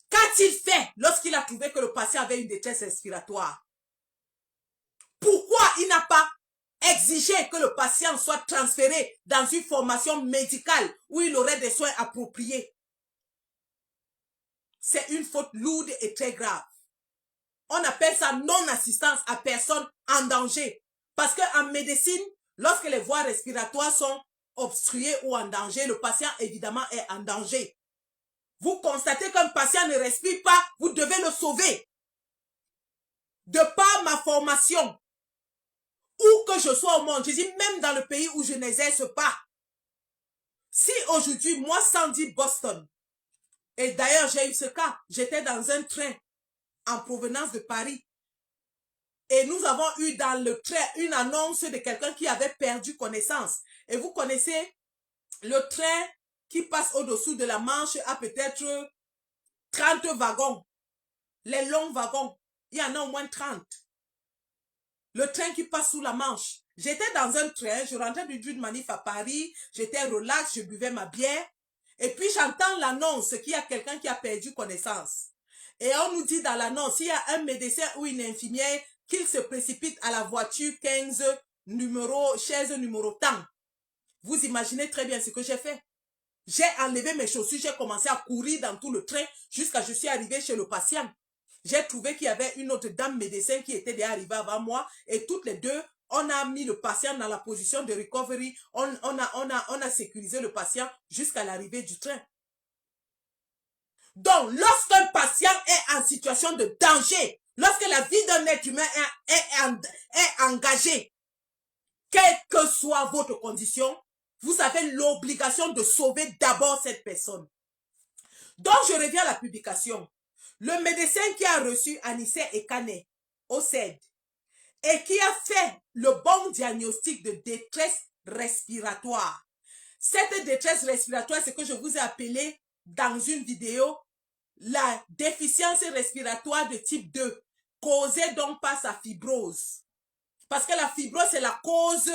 Qu'a-t-il fait lorsqu'il a trouvé que le patient avait une détresse respiratoire? Pourquoi il n'a pas exigé que le patient soit transféré dans une formation médicale où il aurait des soins appropriés? C'est une faute lourde et très grave. On appelle ça non-assistance à personne en danger. Parce qu'en médecine, lorsque les voies respiratoires sont obstruées ou en danger, le patient évidemment est en danger. Vous constatez qu'un patient ne respire pas, vous devez le sauver. De par ma formation, où que je sois au monde, je dis même dans le pays où je n'exerce pas. Si aujourd'hui, moi, Sandy Boston, et d'ailleurs j'ai eu ce cas, j'étais dans un train en provenance de Paris, et nous avons eu dans le train une annonce de quelqu'un qui avait perdu connaissance. Et vous connaissez, le train qui passe au-dessous de la Manche a peut-être 30 wagons. Les longs wagons, il y en a au moins 30. Le train qui passe sous la Manche. J'étais dans un train, je rentrais d'une manif à Paris, j'étais relax, je buvais ma bière. Et puis j'entends l'annonce qu'il y a quelqu'un qui a perdu connaissance. Et on nous dit dans l'annonce, s'il y a un médecin ou une infirmière, qu'il se précipite à la voiture 15, chaise numéro tant. Vous imaginez très bien ce que j'ai fait. J'ai enlevé mes chaussures, j'ai commencé à courir dans tout le train jusqu'à ce que je suis arrivé chez le patient. J'ai trouvé qu'il y avait une autre dame médecin qui était déjà arrivée avant moi et toutes les deux, on a mis le patient dans la position de recovery, on a sécurisé le patient jusqu'à l'arrivée du train. Donc, lorsqu'un patient est en situation de danger, lorsque la vie d'un être humain est engagée, quelle que soit votre condition, vous avez l'obligation de sauver d'abord cette personne. Donc, je reviens à la publication. Le médecin qui a reçu Anissé Ekane au CED et qui a fait le bon diagnostic de détresse respiratoire. Cette détresse respiratoire, c'est ce que je vous ai appelé dans une vidéo la déficience respiratoire de type 2, causée donc par sa fibrose. Parce que la fibrose, c'est la cause,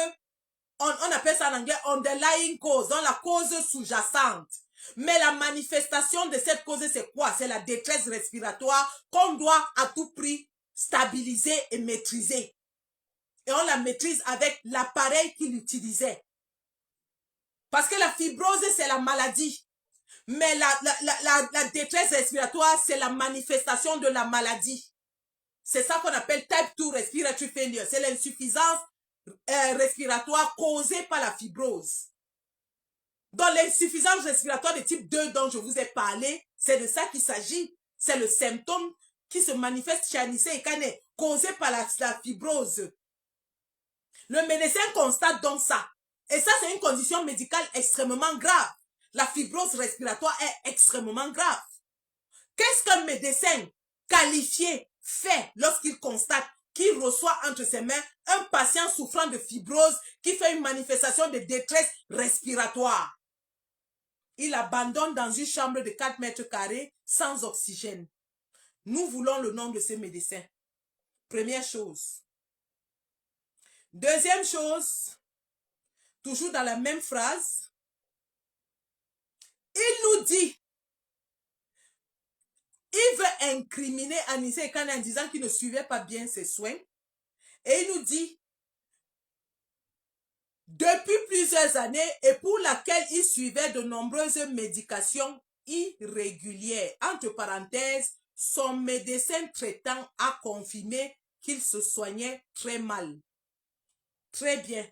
on appelle ça en anglais underlying cause, donc la cause sous-jacente. Mais la manifestation de cette cause, c'est quoi? C'est la détresse respiratoire qu'on doit à tout prix stabiliser et maîtriser. Et on la maîtrise avec l'appareil qu'il utilisait. Parce que la fibrose, c'est la maladie. Mais la détresse respiratoire, c'est la manifestation de la maladie. C'est ça qu'on appelle type 2 respiratory failure. C'est l'insuffisance respiratoire causée par la fibrose. Dans l'insuffisance respiratoire de type 2 dont je vous ai parlé, c'est de ça qu'il s'agit. C'est le symptôme qui se manifeste chez Anissé Ekane, causé par la fibrose. Le médecin constate donc ça. Et ça, c'est une condition médicale extrêmement grave. La fibrose respiratoire est extrêmement grave. Qu'est-ce qu'un médecin qualifié fait lorsqu'il constate qu'il reçoit entre ses mains un patient souffrant de fibrose qui fait une manifestation de détresse respiratoire? Il abandonne dans une chambre de 4 mètres carrés sans oxygène. Nous voulons le nom de ce médecin. Première chose. Deuxième chose, toujours dans la même phrase, il nous dit, il veut incriminer Anissé Ekane en disant qu'il ne suivait pas bien ses soins. Et il nous dit, depuis plusieurs années et pour laquelle il suivait de nombreuses médications irrégulières. Entre parenthèses, son médecin traitant a confirmé qu'il se soignait très mal. Très bien.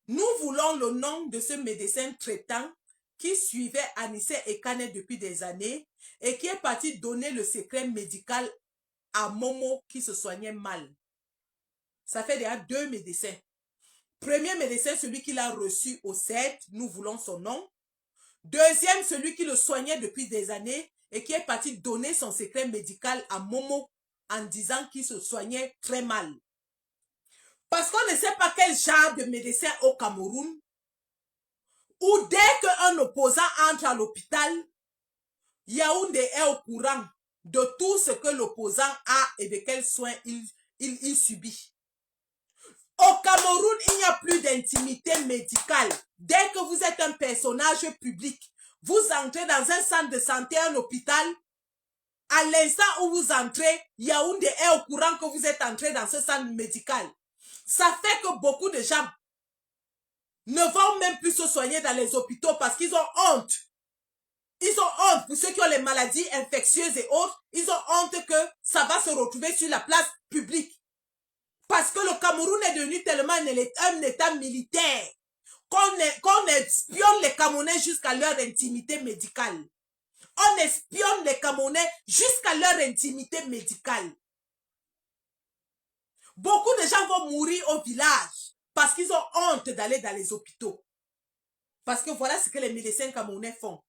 Nous voulons le nom de ce médecin traitant qui suivait Anissé Ekane depuis des années et qui est parti donner le secret médical à Momo qui se soignait mal. Ça fait déjà 2 médecins. Premier médecin, celui qui l'a reçu au CED, nous voulons son nom. Deuxième, celui qui le soignait depuis des années et qui est parti donner son secret médical à Momo en disant qu'il se soignait très mal. Parce qu'on ne sait pas quel genre de médecin au Cameroun, où dès qu'un opposant entre à l'hôpital, Yaoundé est au courant de tout ce que l'opposant a et de quels soins il subit. Au Cameroun, il n'y a plus d'intimité médicale. Dès que vous êtes un personnage public, vous entrez dans un centre de santé, un hôpital, à l'instant où vous entrez, Yaoundé est au courant que vous êtes entré dans ce centre médical. Ça fait que beaucoup de gens ne vont même plus se soigner dans les hôpitaux parce qu'ils ont honte. Ils ont honte pour ceux qui ont les maladies infectieuses et autres. Ils ont honte que ça va se retrouver sur la place publique. Parce que le Cameroun est devenu tellement un état militaire qu'on espionne les Camerounais jusqu'à leur intimité médicale. On espionne les Camerounais jusqu'à leur intimité médicale. Beaucoup de gens vont mourir au village parce qu'ils ont honte d'aller dans les hôpitaux. Parce que voilà ce que les médecins camerounais font.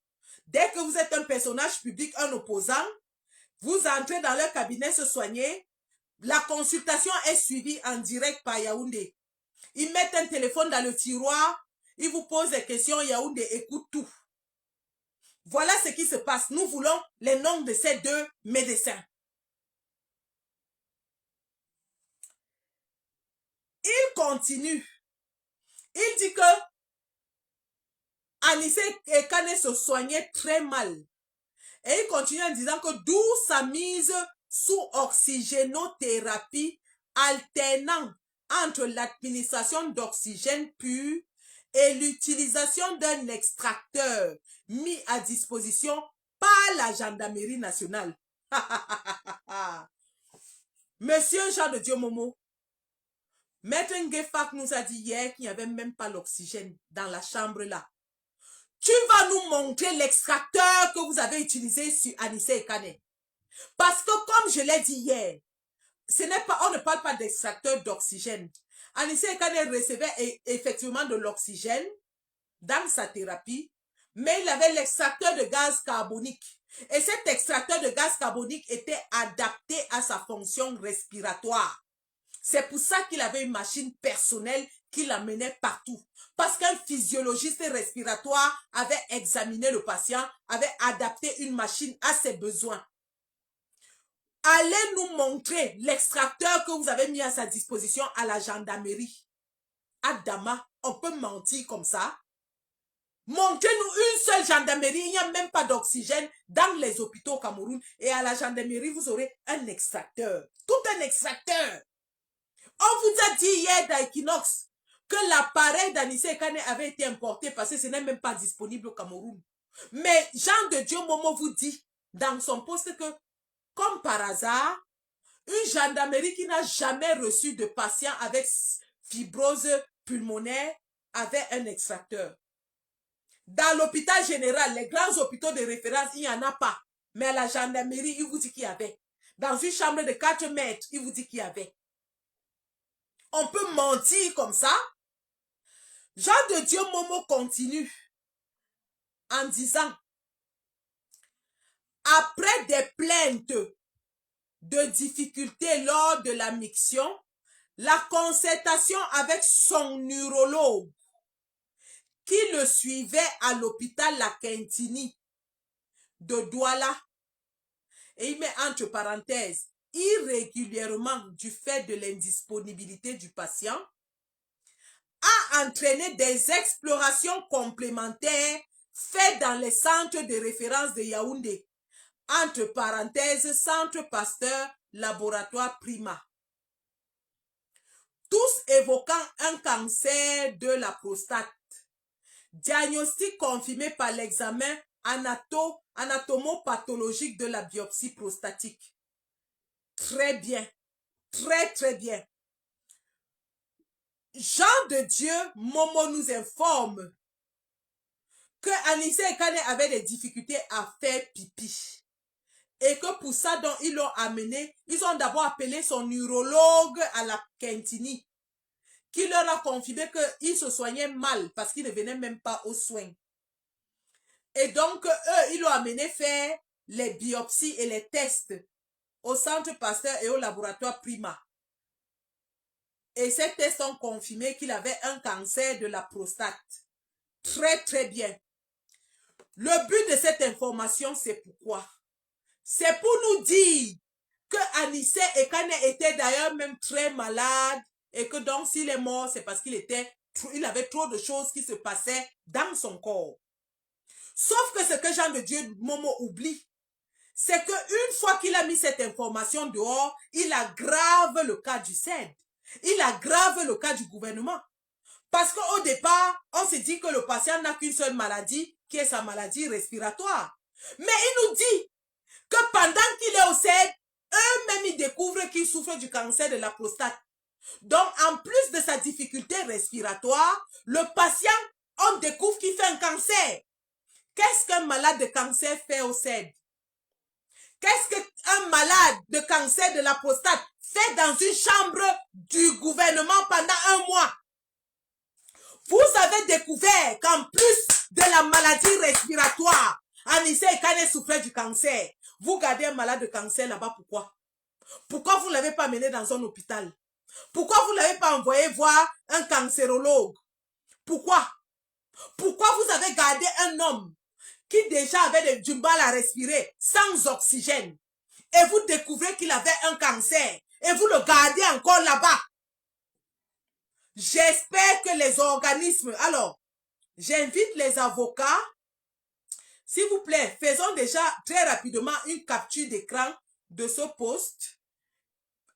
Dès que vous êtes un personnage public, un opposant, vous entrez dans leur cabinet se soigner. La consultation est suivie en direct par Yaoundé. Ils mettent un téléphone dans le tiroir, ils vous posent des questions, Yaoundé écoute tout. Voilà ce qui se passe. Nous voulons les noms de ces deux médecins. Il continue. Il dit que Anissé Ekane se soignait très mal. Et il continue en disant que d'où sa mise sous oxygénothérapie alternant entre l'administration d'oxygène pur et l'utilisation d'un extracteur mis à disposition par la gendarmerie nationale. Monsieur Jean de Dieu Momo, Maître Ngefak nous a dit hier qu'il n'y avait même pas l'oxygène dans la chambre là. Tu vas nous montrer l'extracteur que vous avez utilisé sur Anissé Ekane. Parce que comme je l'ai dit hier, on ne parle pas d'extracteur d'oxygène. Anissé Ekane recevait effectivement de l'oxygène dans sa thérapie, mais il avait l'extracteur de gaz carbonique. Et cet extracteur de gaz carbonique était adapté à sa fonction respiratoire. C'est pour ça qu'il avait une machine personnelle qui l'amenait partout. Parce qu'un physiologiste respiratoire avait examiné le patient, avait adapté une machine à ses besoins. Allez nous montrer l'extracteur que vous avez mis à sa disposition à la gendarmerie. Adama, on peut mentir comme ça. Montrez-nous une seule gendarmerie, il n'y a même pas d'oxygène dans les hôpitaux au Cameroun. Et à la gendarmerie, vous aurez un extracteur. Tout un extracteur. On vous a dit hier d'Equinox que l'appareil d'Anissé Ekane avait été importé parce que ce n'est même pas disponible au Cameroun. Mais Jean de Dieu Momo vous dit dans son poste que, comme par hasard, une gendarmerie qui n'a jamais reçu de patient avec fibrose pulmonaire avait un extracteur. Dans l'hôpital général, les grands hôpitaux de référence, il n'y en a pas. Mais à la gendarmerie, il vous dit qu'il y avait. Dans une chambre de 4 mètres, il vous dit qu'il y avait. On peut mentir comme ça. Jean de Dieu Momo continue en disant, après des plaintes de difficultés lors de la miction, la concertation avec son neurologue qui le suivait à l'hôpital La Quintini de Douala, et il met entre parenthèses, irrégulièrement du fait de l'indisponibilité du patient, a entraîné des explorations complémentaires faites dans les centres de référence de Yaoundé, entre parenthèses, Centre Pasteur, Laboratoire Prima. Tous évoquant un cancer de la prostate. Diagnostic confirmé par l'examen anatomopathologique de la biopsie prostatique. Très bien. Très, très bien. Jean de Dieu Momo nous informe que Anissé Ekane avait des difficultés à faire pipi. Et que pour ça, donc, ils l'ont amené, ils ont d'abord appelé son neurologue à la Quintini, qui leur a confirmé qu'il se soignait mal parce qu'il ne venait même pas aux soins. Et donc, eux, ils l'ont amené faire les biopsies et les tests au Centre Pasteur et au laboratoire Prima. Et ces tests ont confirmé qu'il avait un cancer de la prostate. Très, très bien. Le but de cette information, c'est pourquoi? C'est pour nous dire que Anissé Ekane était d'ailleurs même très malade et que donc s'il est mort, c'est parce qu'il avait trop de choses qui se passaient dans son corps. Sauf que ce que Jean de Dieu Momo oublie, c'est qu'une fois qu'il a mis cette information dehors, il aggrave le cas du CED. Il aggrave le cas du gouvernement. Parce qu'au départ, on se dit que le patient n'a qu'une seule maladie, qui est sa maladie respiratoire. Mais il nous dit que pendant qu'il est au CED, eux-mêmes, ils découvrent qu'il souffre du cancer de la prostate. Donc, en plus de sa difficulté respiratoire, le patient, on découvre qu'il fait un cancer. Qu'est-ce qu'un malade de cancer fait au CED? Qu'est-ce qu'un malade de cancer de la prostate fait dans une chambre du gouvernement pendant un mois? Vous avez découvert qu'en plus de la maladie respiratoire, Anissé Ekane souffrait du cancer. Vous gardez un malade de cancer là-bas, pourquoi? Pourquoi vous ne l'avez pas mené dans un hôpital? Pourquoi vous ne l'avez pas envoyé voir un cancérologue? Pourquoi? Pourquoi vous avez gardé un homme qui déjà avait du mal à respirer sans oxygène et vous découvrez qu'il avait un cancer et vous le gardez encore là-bas? J'espère que les organismes... Alors, j'invite les avocats, s'il vous plaît, faisons déjà très rapidement une capture d'écran de ce post.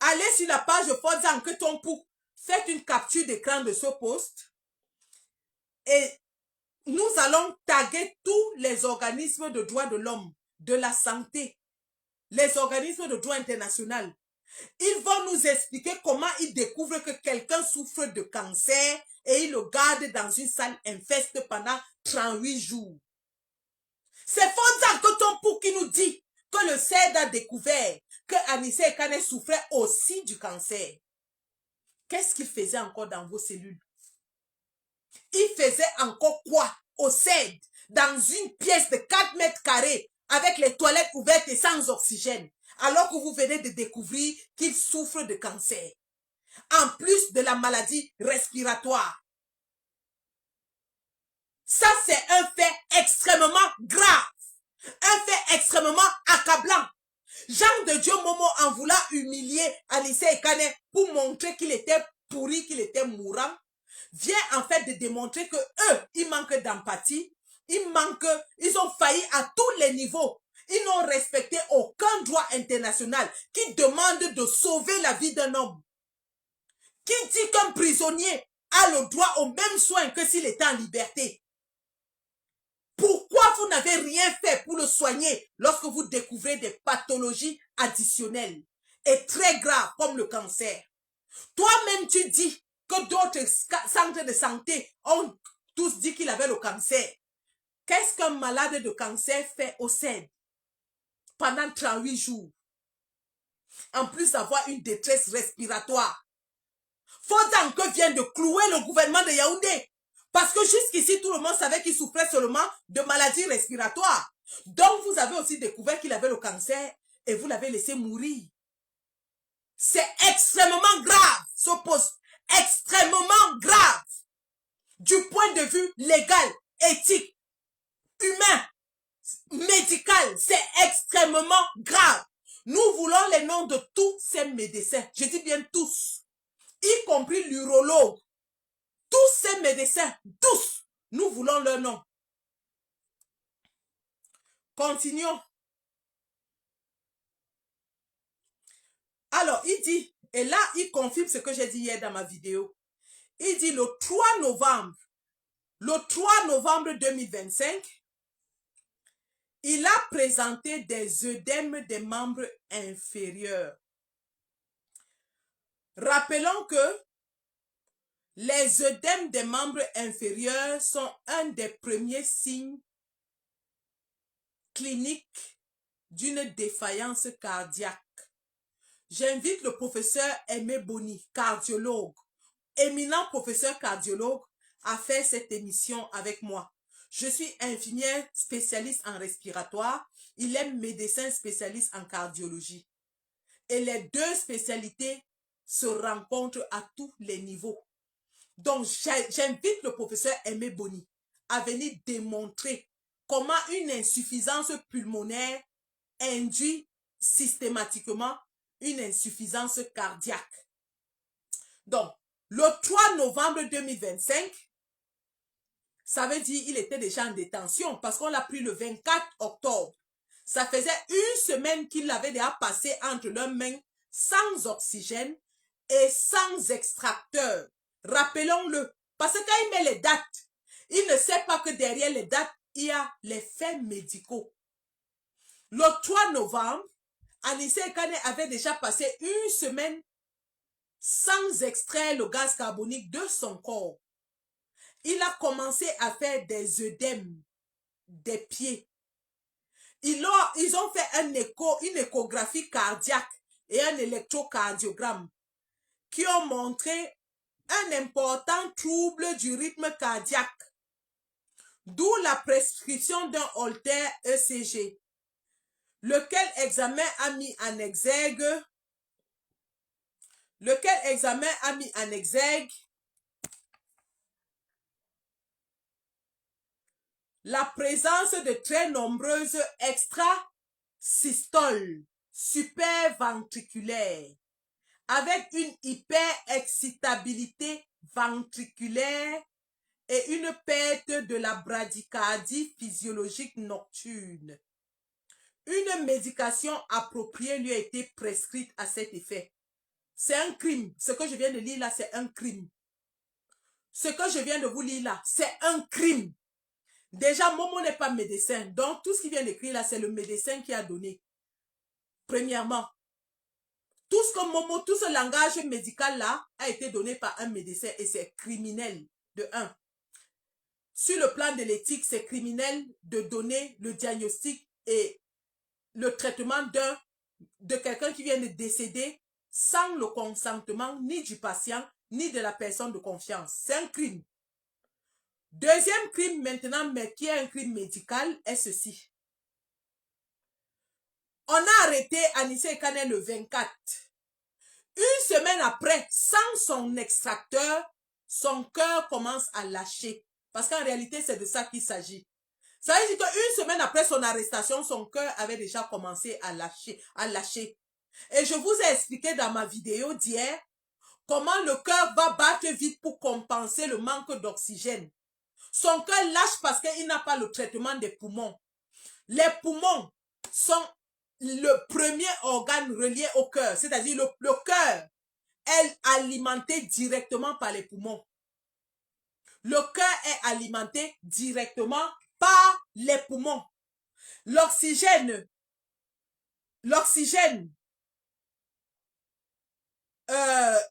Allez sur la page Fodza Nketompu, faites une capture d'écran de ce post et nous allons taguer tous les organismes de droits de l'homme, de la santé, les organismes de droit international. Ils vont nous expliquer comment ils découvrent que quelqu'un souffre de cancer et ils le gardent dans une salle infeste pendant 38 jours. C'est Fodza Nketompu qui nous dit que le CED a découvert que Anissé Ekane souffrait aussi du cancer. Qu'est-ce qu'il faisait encore dans vos cellules? Il faisait encore quoi au CED dans une pièce de 4 mètres carrés avec les toilettes ouvertes et sans oxygène alors que vous venez de découvrir qu'il souffre de cancer en plus de la maladie respiratoire? Ça, c'est un fait extrêmement grave, un fait extrêmement accablant. Jean de Dieu Momo, en voulant humilier Anissé Ekane pour montrer qu'il était pourri, qu'il était mourant, vient en fait de démontrer que eux, ils manquent d'empathie, ils ont failli à tous les niveaux. Ils n'ont respecté aucun droit international qui demande de sauver la vie d'un homme. Qui dit qu'un prisonnier a le droit aux mêmes soins que s'il était en liberté? Pourquoi vous n'avez rien fait pour le soigner lorsque vous découvrez des pathologies additionnelles et très graves comme le cancer? Toi-même, tu dis que d'autres centres de santé ont tous dit qu'il avait le cancer. Qu'est-ce qu'un malade de cancer fait au CED pendant 38 jours? En plus d'avoir une détresse respiratoire. Fodza Nketompu vient de clouer le gouvernement de Yaoundé. Parce que jusqu'ici, tout le monde savait qu'il souffrait seulement de maladies respiratoires. Donc, vous avez aussi découvert qu'il avait le cancer et vous l'avez laissé mourir. C'est extrêmement grave, ce poste. Extrêmement grave. Du point de vue légal, éthique, humain, médical, c'est extrêmement grave. Nous voulons les noms de tous ces médecins. Je dis bien tous. Y compris l'urologue. Tous ces médecins, tous, nous voulons leur nom. Continuons. Alors, il dit, et là, il confirme ce que j'ai dit hier dans ma vidéo. Il dit le 3 novembre 2025, il a présenté des œdèmes des membres inférieurs. Rappelons que les œdèmes des membres inférieurs sont un des premiers signes cliniques d'une défaillance cardiaque. J'invite le professeur Aimé Boni, cardiologue, éminent professeur cardiologue, à faire cette émission avec moi. Je suis infirmière spécialiste en respiratoire, il est médecin spécialiste en cardiologie. Et les deux spécialités se rencontrent à tous les niveaux. Donc, j'invite le professeur Aimé Boni à venir démontrer comment une insuffisance pulmonaire induit systématiquement une insuffisance cardiaque. Donc, le 3 novembre 2025, ça veut dire qu'il était déjà en détention parce qu'on l'a pris le 24 octobre. Ça faisait une semaine qu'il avait déjà passé entre leurs mains sans oxygène et sans extracteur. Rappelons-le, parce que quand il met les dates, il ne sait pas que derrière les dates, il y a les faits médicaux. Le 3 novembre, Anissé Ekane avait déjà passé une semaine sans extraire le gaz carbonique de son corps. Il a commencé à faire des œdèmes des pieds. Ils ont fait une échographie cardiaque et un électrocardiogramme qui ont montré un important trouble du rythme cardiaque, d'où la prescription d'un Holter ECG, lequel examen a mis en exergue la présence de très nombreuses extrasystoles superventriculaires avec une hyperexcitabilité ventriculaire et une perte de la bradycardie physiologique nocturne. Une médication appropriée lui a été prescrite à cet effet. C'est un crime. Ce que je viens de lire là, c'est un crime. Ce que je viens de vous lire là, c'est un crime. Déjà, Momo n'est pas médecin. Donc, tout ce qu'il vient d'écrire là, c'est le médecin qui a donné. Premièrement, tout ce langage médical là a été donné par un médecin et c'est criminel, de 1. Sur le plan de l'éthique, c'est criminel de donner le diagnostic et le traitement de quelqu'un qui vient de décéder sans le consentement ni du patient, ni de la personne de confiance. C'est un crime. Deuxième crime maintenant, mais qui est un crime médical, est ceci. On a arrêté Anissé Ekane le 24. Une semaine après, sans son extracteur, son cœur commence à lâcher. Parce qu'en réalité, c'est de ça qu'il s'agit. Ça veut dire qu'une semaine après son arrestation, son cœur avait déjà commencé à lâcher. Et je vous ai expliqué dans ma vidéo d'hier comment le cœur va battre vite pour compenser le manque d'oxygène. Son cœur lâche parce qu'il n'a pas le traitement des poumons. Les poumons sont le premier organe relié au cœur. C'est-à-dire le cœur est alimenté directement par les poumons. Le cœur est alimenté directement par les poumons. L'oxygène,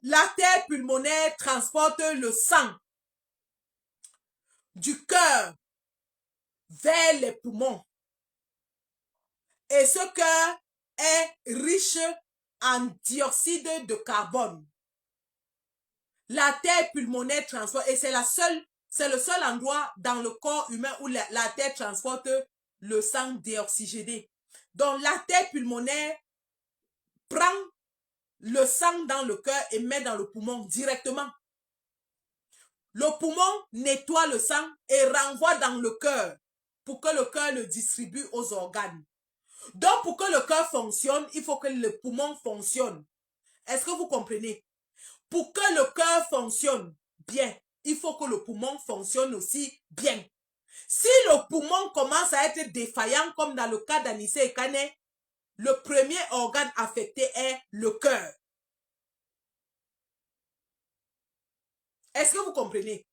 l'artère pulmonaire transporte le sang du cœur vers les poumons. Et ce cœur est riche en dioxyde de carbone. L'artère pulmonaire transporte, et c'est le seul endroit dans le corps humain où l'artère transporte le sang déoxygéné. Donc l'artère pulmonaire prend le sang dans le cœur et met dans le poumon directement. Le poumon nettoie le sang et renvoie dans le cœur pour que le cœur le distribue aux organes. Donc pour que le cœur fonctionne, il faut que le poumon fonctionne. Est-ce que vous comprenez? Pour que le cœur fonctionne bien, il faut que le poumon fonctionne aussi bien. Si le poumon commence à être défaillant, comme dans le cas d'Anissé Ekane, le premier organe affecté est le cœur. Est-ce que vous comprenez?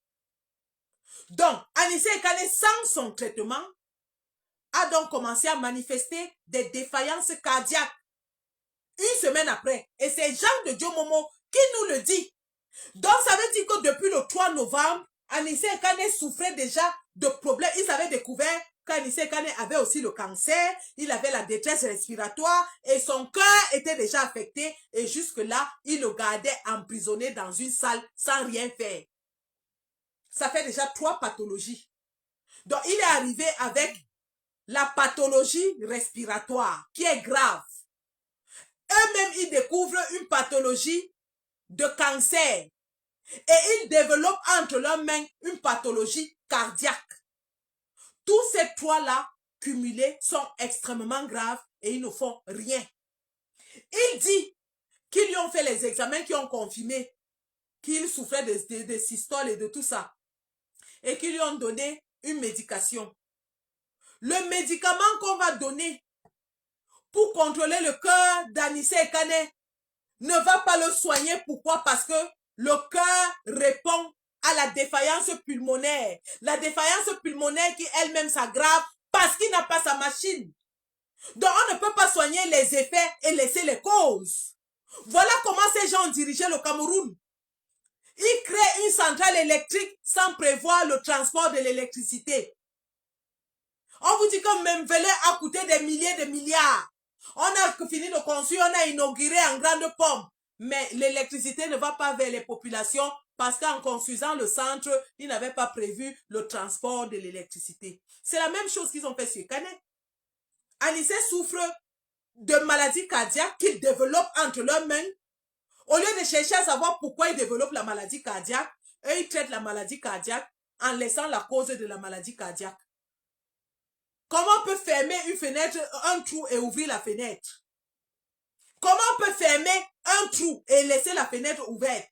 Donc, Anissé Ekane, sans son traitement, a donc commencé à manifester des défaillances cardiaques. Une semaine après. Et c'est Jean de Dieu Momo qui nous le dit. Donc, ça veut dire que depuis le 3 novembre, Anissé Ekane souffrait déjà de problèmes. Ils avaient découvert qu'Anissé Ekane avait aussi le cancer, il avait la détresse respiratoire et son cœur était déjà affecté. Et jusque-là, il le gardait emprisonné dans une salle sans rien faire. Ça fait déjà 3 pathologies. Donc, il est arrivé avec la pathologie respiratoire qui est grave. Eux-mêmes, ils découvrent une pathologie de cancer. Et ils développent entre leurs mains une pathologie cardiaque. Tous ces 3-là cumulés sont extrêmement graves et ils ne font rien. Il dit qu'ils lui ont fait les examens qui ont confirmé qu'il souffrait de systole et de tout ça. Et qu'ils lui ont donné une médication. Le médicament qu'on va donner pour contrôler le cœur d'Anissé Ekane ne va pas le soigner. Pourquoi? Parce que le cœur répond à la défaillance pulmonaire. La défaillance pulmonaire qui elle-même s'aggrave parce qu'il n'a pas sa machine. Donc on ne peut pas soigner les effets et laisser les causes. Voilà comment ces gens dirigeaient le Cameroun. Ils créent une centrale électrique sans prévoir le transport de l'électricité. On vous dit que Memvele a coûté des milliers de milliards. On a fini de construire, on a inauguré en grande pompe. Mais l'électricité ne va pas vers les populations parce qu'en construisant le centre, ils n'avaient pas prévu le transport de l'électricité. C'est la même chose qu'ils ont fait sur Canet. Anissé souffre de maladies cardiaques qu'il développe entre leurs mains. Au lieu de chercher à savoir pourquoi il développe la maladie cardiaque, eux, ils traitent la maladie cardiaque en laissant la cause de la maladie cardiaque. Comment on peut fermer une fenêtre, un trou et ouvrir la fenêtre? Comment on peut fermer un trou et laisser la fenêtre ouverte?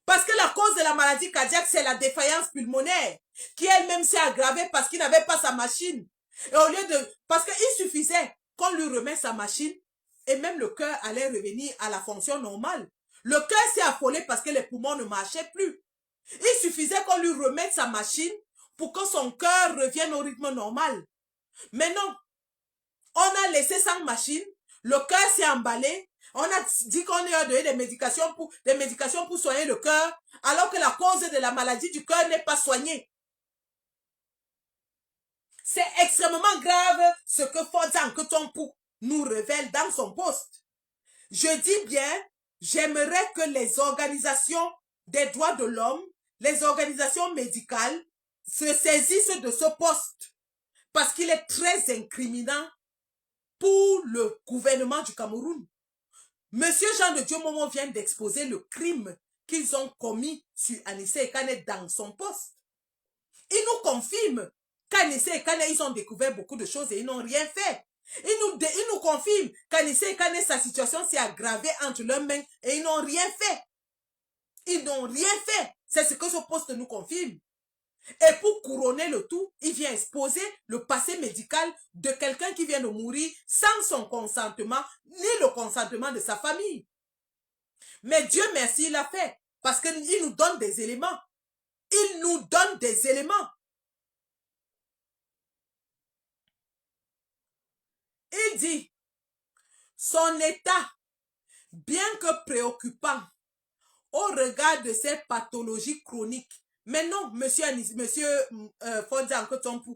Parce que la cause de la maladie cardiaque, c'est la défaillance pulmonaire, qui elle-même s'est aggravée parce qu'il n'avait pas sa machine. Et au lieu de... Parce qu'il suffisait qu'on lui remette sa machine, et même le cœur allait revenir à la fonction normale. Le cœur s'est affolé parce que les poumons ne marchaient plus. Il suffisait qu'on lui remette sa machine pour que son cœur revienne au rythme normal. Mais non, on a laissé sans machine, le cœur s'est emballé, on a dit qu'on lui a donné des médications pour soigner le cœur, alors que la cause de la maladie du cœur n'est pas soignée. C'est extrêmement grave ce que Fodjan Ketompu nous révèle dans son poste. Je dis bien, j'aimerais que les organisations des droits de l'homme, les organisations médicales, se saisissent de ce poste parce qu'il est très incriminant pour le gouvernement du Cameroun. Monsieur Jean de Dieu Momo vient d'exposer le crime qu'ils ont commis sur Anissé Ekane dans son poste. Il nous confirme qu'Anissé Ekane, ils ont découvert beaucoup de choses et ils n'ont rien fait. Il nous confirme qu'Anissé Ekane, sa situation s'est aggravée entre leurs mains et ils n'ont rien fait. Ils n'ont rien fait. C'est ce que ce poste nous confirme. Et pour couronner le tout, il vient exposer le passé médical de quelqu'un qui vient de mourir sans son consentement, ni le consentement de sa famille. Mais Dieu merci, il l'a fait. Parce qu'il nous donne des éléments. Il nous donne des éléments. Il dit, son état, bien que préoccupant, au regard de ses pathologies chroniques. Mais non, monsieur Fodjan Ketompu,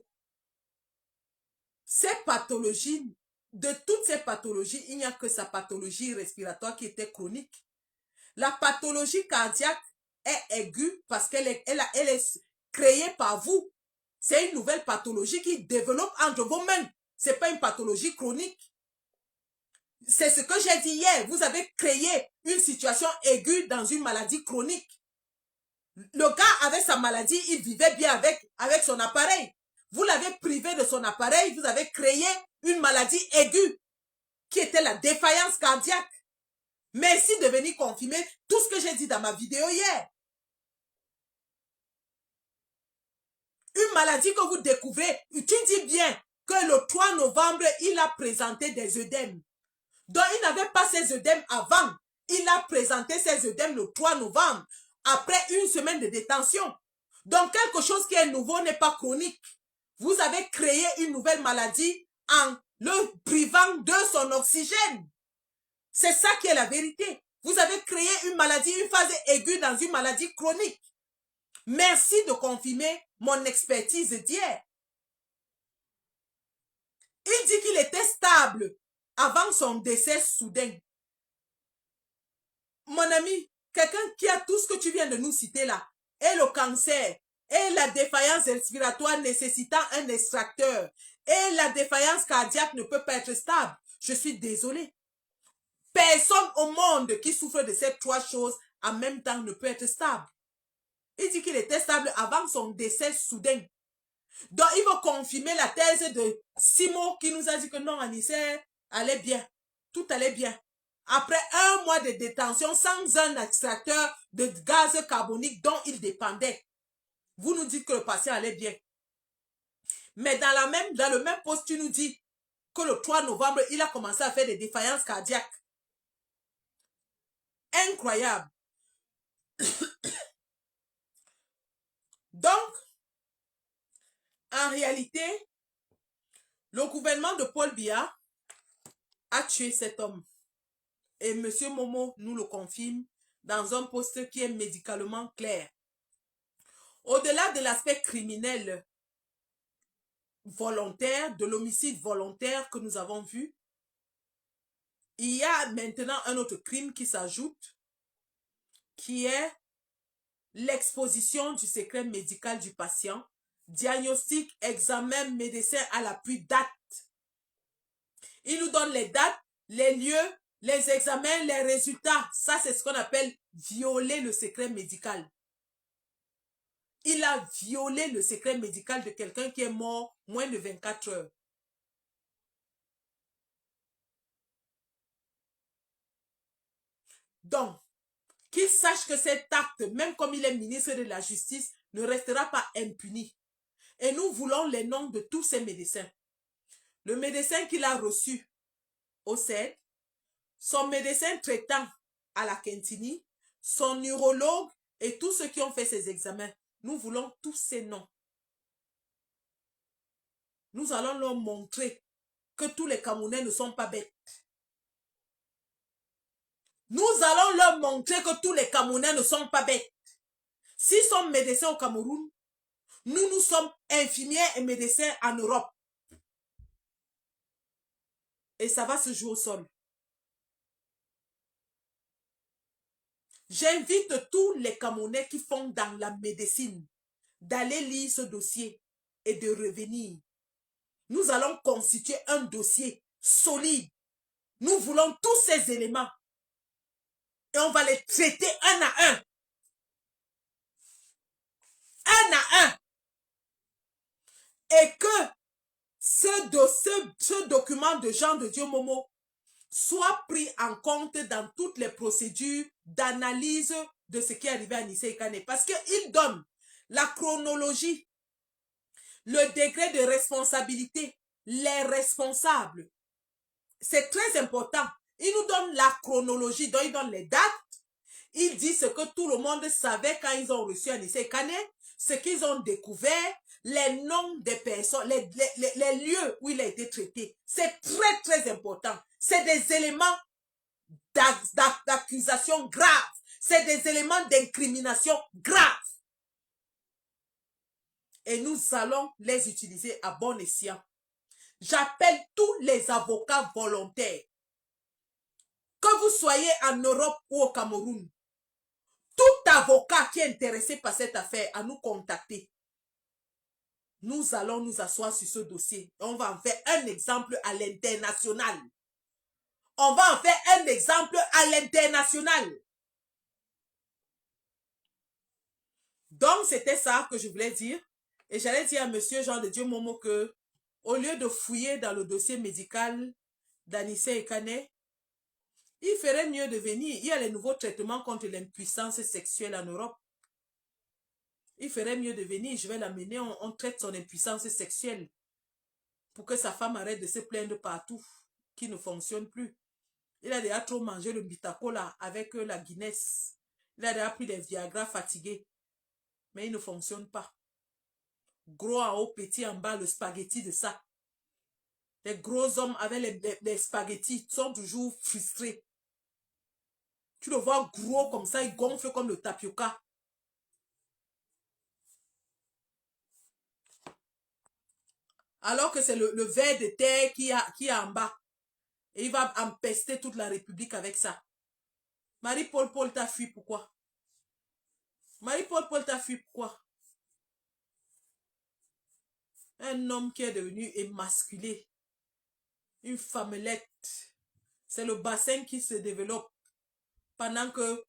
ces pathologies, de toutes ces pathologies, il n'y a que sa pathologie respiratoire qui était chronique. La pathologie cardiaque est aiguë parce qu'elle est créée par vous. C'est une nouvelle pathologie qui développe entre vos mains. Ce n'est pas une pathologie chronique. C'est ce que j'ai dit hier. Vous avez créé une situation aiguë dans une maladie chronique. Le gars avait sa maladie, il vivait bien avec son appareil. Vous l'avez privé de son appareil, vous avez créé une maladie aiguë qui était la défaillance cardiaque. Merci de venir confirmer tout ce que j'ai dit dans ma vidéo hier. Une maladie que vous découvrez, tu dis bien que le 3 novembre, il a présenté des œdèmes. Donc, il n'avait pas ces œdèmes avant. Il a présenté ces œdèmes le 3 novembre, après une semaine de détention. Donc, quelque chose qui est nouveau n'est pas chronique. Vous avez créé une nouvelle maladie en le privant de son oxygène. C'est ça qui est la vérité. Vous avez créé une maladie, une phase aiguë dans une maladie chronique. Merci de confirmer mon expertise d'hier. Il dit qu'il était stable avant son décès soudain. Mon ami, quelqu'un qui a tout ce que tu viens de nous citer là, et le cancer, et la défaillance respiratoire nécessitant un extracteur, et la défaillance cardiaque ne peut pas être stable. Je suis désolé. Personne au monde qui souffre de ces trois choses en même temps ne peut être stable. Il dit qu'il était stable avant son décès soudain. Donc, il veut confirmer la thèse de Simo qui nous a dit que non, Anissé allait bien. Tout allait bien. Après un mois de détention sans un extracteur de gaz carbonique dont il dépendait, vous nous dites que le patient allait bien. Mais dans le même poste, tu nous dis que le 3 novembre, il a commencé à faire des défaillances cardiaques. Incroyable. Donc, en réalité, le gouvernement de Paul Biya a tué cet homme. Et M. Momo nous le confirme dans un poste qui est médicalement clair. Au-delà de l'aspect criminel volontaire, de l'homicide volontaire que nous avons vu, il y a maintenant un autre crime qui s'ajoute, qui est l'exposition du secret médical du patient, diagnostic, examen, médecin à l'appui, date. Il nous donne les dates, les lieux, les examens, les résultats. Ça, c'est ce qu'on appelle violer le secret médical. Il a violé le secret médical de quelqu'un qui est mort moins de 24 heures. Donc, qu'il sache que cet acte, même comme il est ministre de la Justice, ne restera pas impuni. Et nous voulons les noms de tous ces médecins. Le médecin qu'il a reçu au CED, son médecin traitant à la Kentini, son neurologue et tous ceux qui ont fait ces examens. Nous voulons tous ces noms. Nous allons leur montrer que tous les Camerounais ne sont pas bêtes. Nous allons leur montrer que tous les Camerounais ne sont pas bêtes. S'ils sont médecins au Cameroun, nous sommes infirmiers et médecins en Europe. Et ça va se jouer au sol. J'invite tous les Camerounais qui font dans la médecine d'aller lire ce dossier et de revenir. Nous allons constituer un dossier solide. Nous voulons tous ces éléments. Et on va les traiter un à un. Un à un. Et que ce document de Jean de Dieu Momo soit pris en compte dans toutes les procédures d'analyse de ce qui est arrivé à Anissé Ekane. Parce qu'il donne la chronologie, le degré de responsabilité, les responsables. C'est très important. Il nous donne la chronologie, donc il donne les dates. Il dit ce que tout le monde savait quand ils ont reçu Anissé Ekane, ce qu'ils ont découvert, les noms des personnes, les lieux où il a été traité. C'est très, très important. C'est des éléments d'accusation graves. C'est des éléments d'incrimination graves. Et nous allons les utiliser à bon escient. J'appelle tous les avocats volontaires. Que vous soyez en Europe ou au Cameroun, tout avocat qui est intéressé par cette affaire à nous contacter. Nous allons nous asseoir sur ce dossier. On va en faire un exemple à l'international. On va en faire un exemple à l'international. Donc, c'était ça que je voulais dire. Et j'allais dire à monsieur Jean de Dieu Momo que, au lieu de fouiller dans le dossier médical d'Anissé Ekane, il ferait mieux de venir. Il y a les nouveaux traitements contre l'impuissance sexuelle en Europe. Il ferait mieux de venir. Je vais l'amener. On traite son impuissance sexuelle pour que sa femme arrête de se plaindre partout, qui ne fonctionne plus. Il a déjà trop mangé le bitacola avec la Guinness. Il a déjà pris des Viagra fatigués. Mais il ne fonctionne pas. Gros en haut, petit en bas, le spaghetti de ça. Les gros hommes avec les spaghettis sont toujours frustrés. Tu le vois gros comme ça, il gonfle comme le tapioca. Alors que c'est le ver de terre qui est en bas. Et il va empester toute la République avec ça. Marie-Paul t'a fui, pourquoi? Marie-Paul t'a fui, pourquoi? Un homme qui est devenu émasculé. Une femmelette. C'est le bassin qui se développe pendant que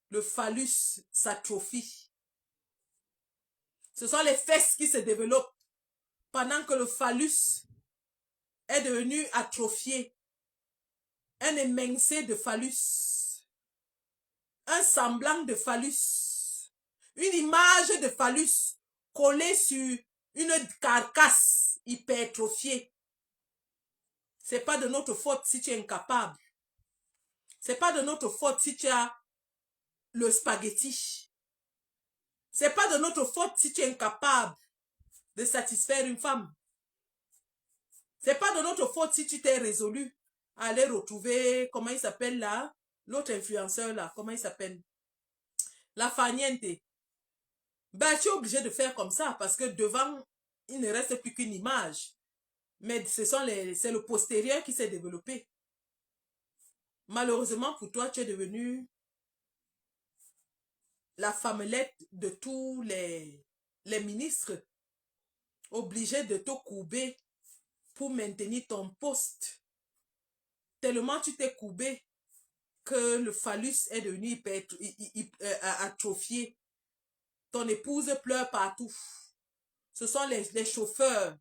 le phallus s'atrophie. Ce sont les fesses qui se développent pendant que le phallus est devenu atrophié, un émincé de phallus, un semblant de phallus, une image de phallus collée sur une carcasse hypertrophiée. C'est pas de notre faute si tu es incapable. C'est pas de notre faute si tu as le spaghetti. C'est pas de notre faute si tu es incapable de satisfaire une femme. C'est pas de notre faute si tu t'es résolu à aller retrouver, comment il s'appelle là, l'autre influenceur là, comment il s'appelle, la Faniente. Ben, tu es obligé de faire comme ça parce que devant, il ne reste plus qu'une image. Mais c'est le postérieur qui s'est développé. Malheureusement pour toi, tu es devenu la femmelette de tous les ministres, obligé de te courber pour maintenir ton poste. Tellement tu t'es courbé que le phallus est devenu atrophié. Ton épouse pleure partout. Ce sont les chauffeurs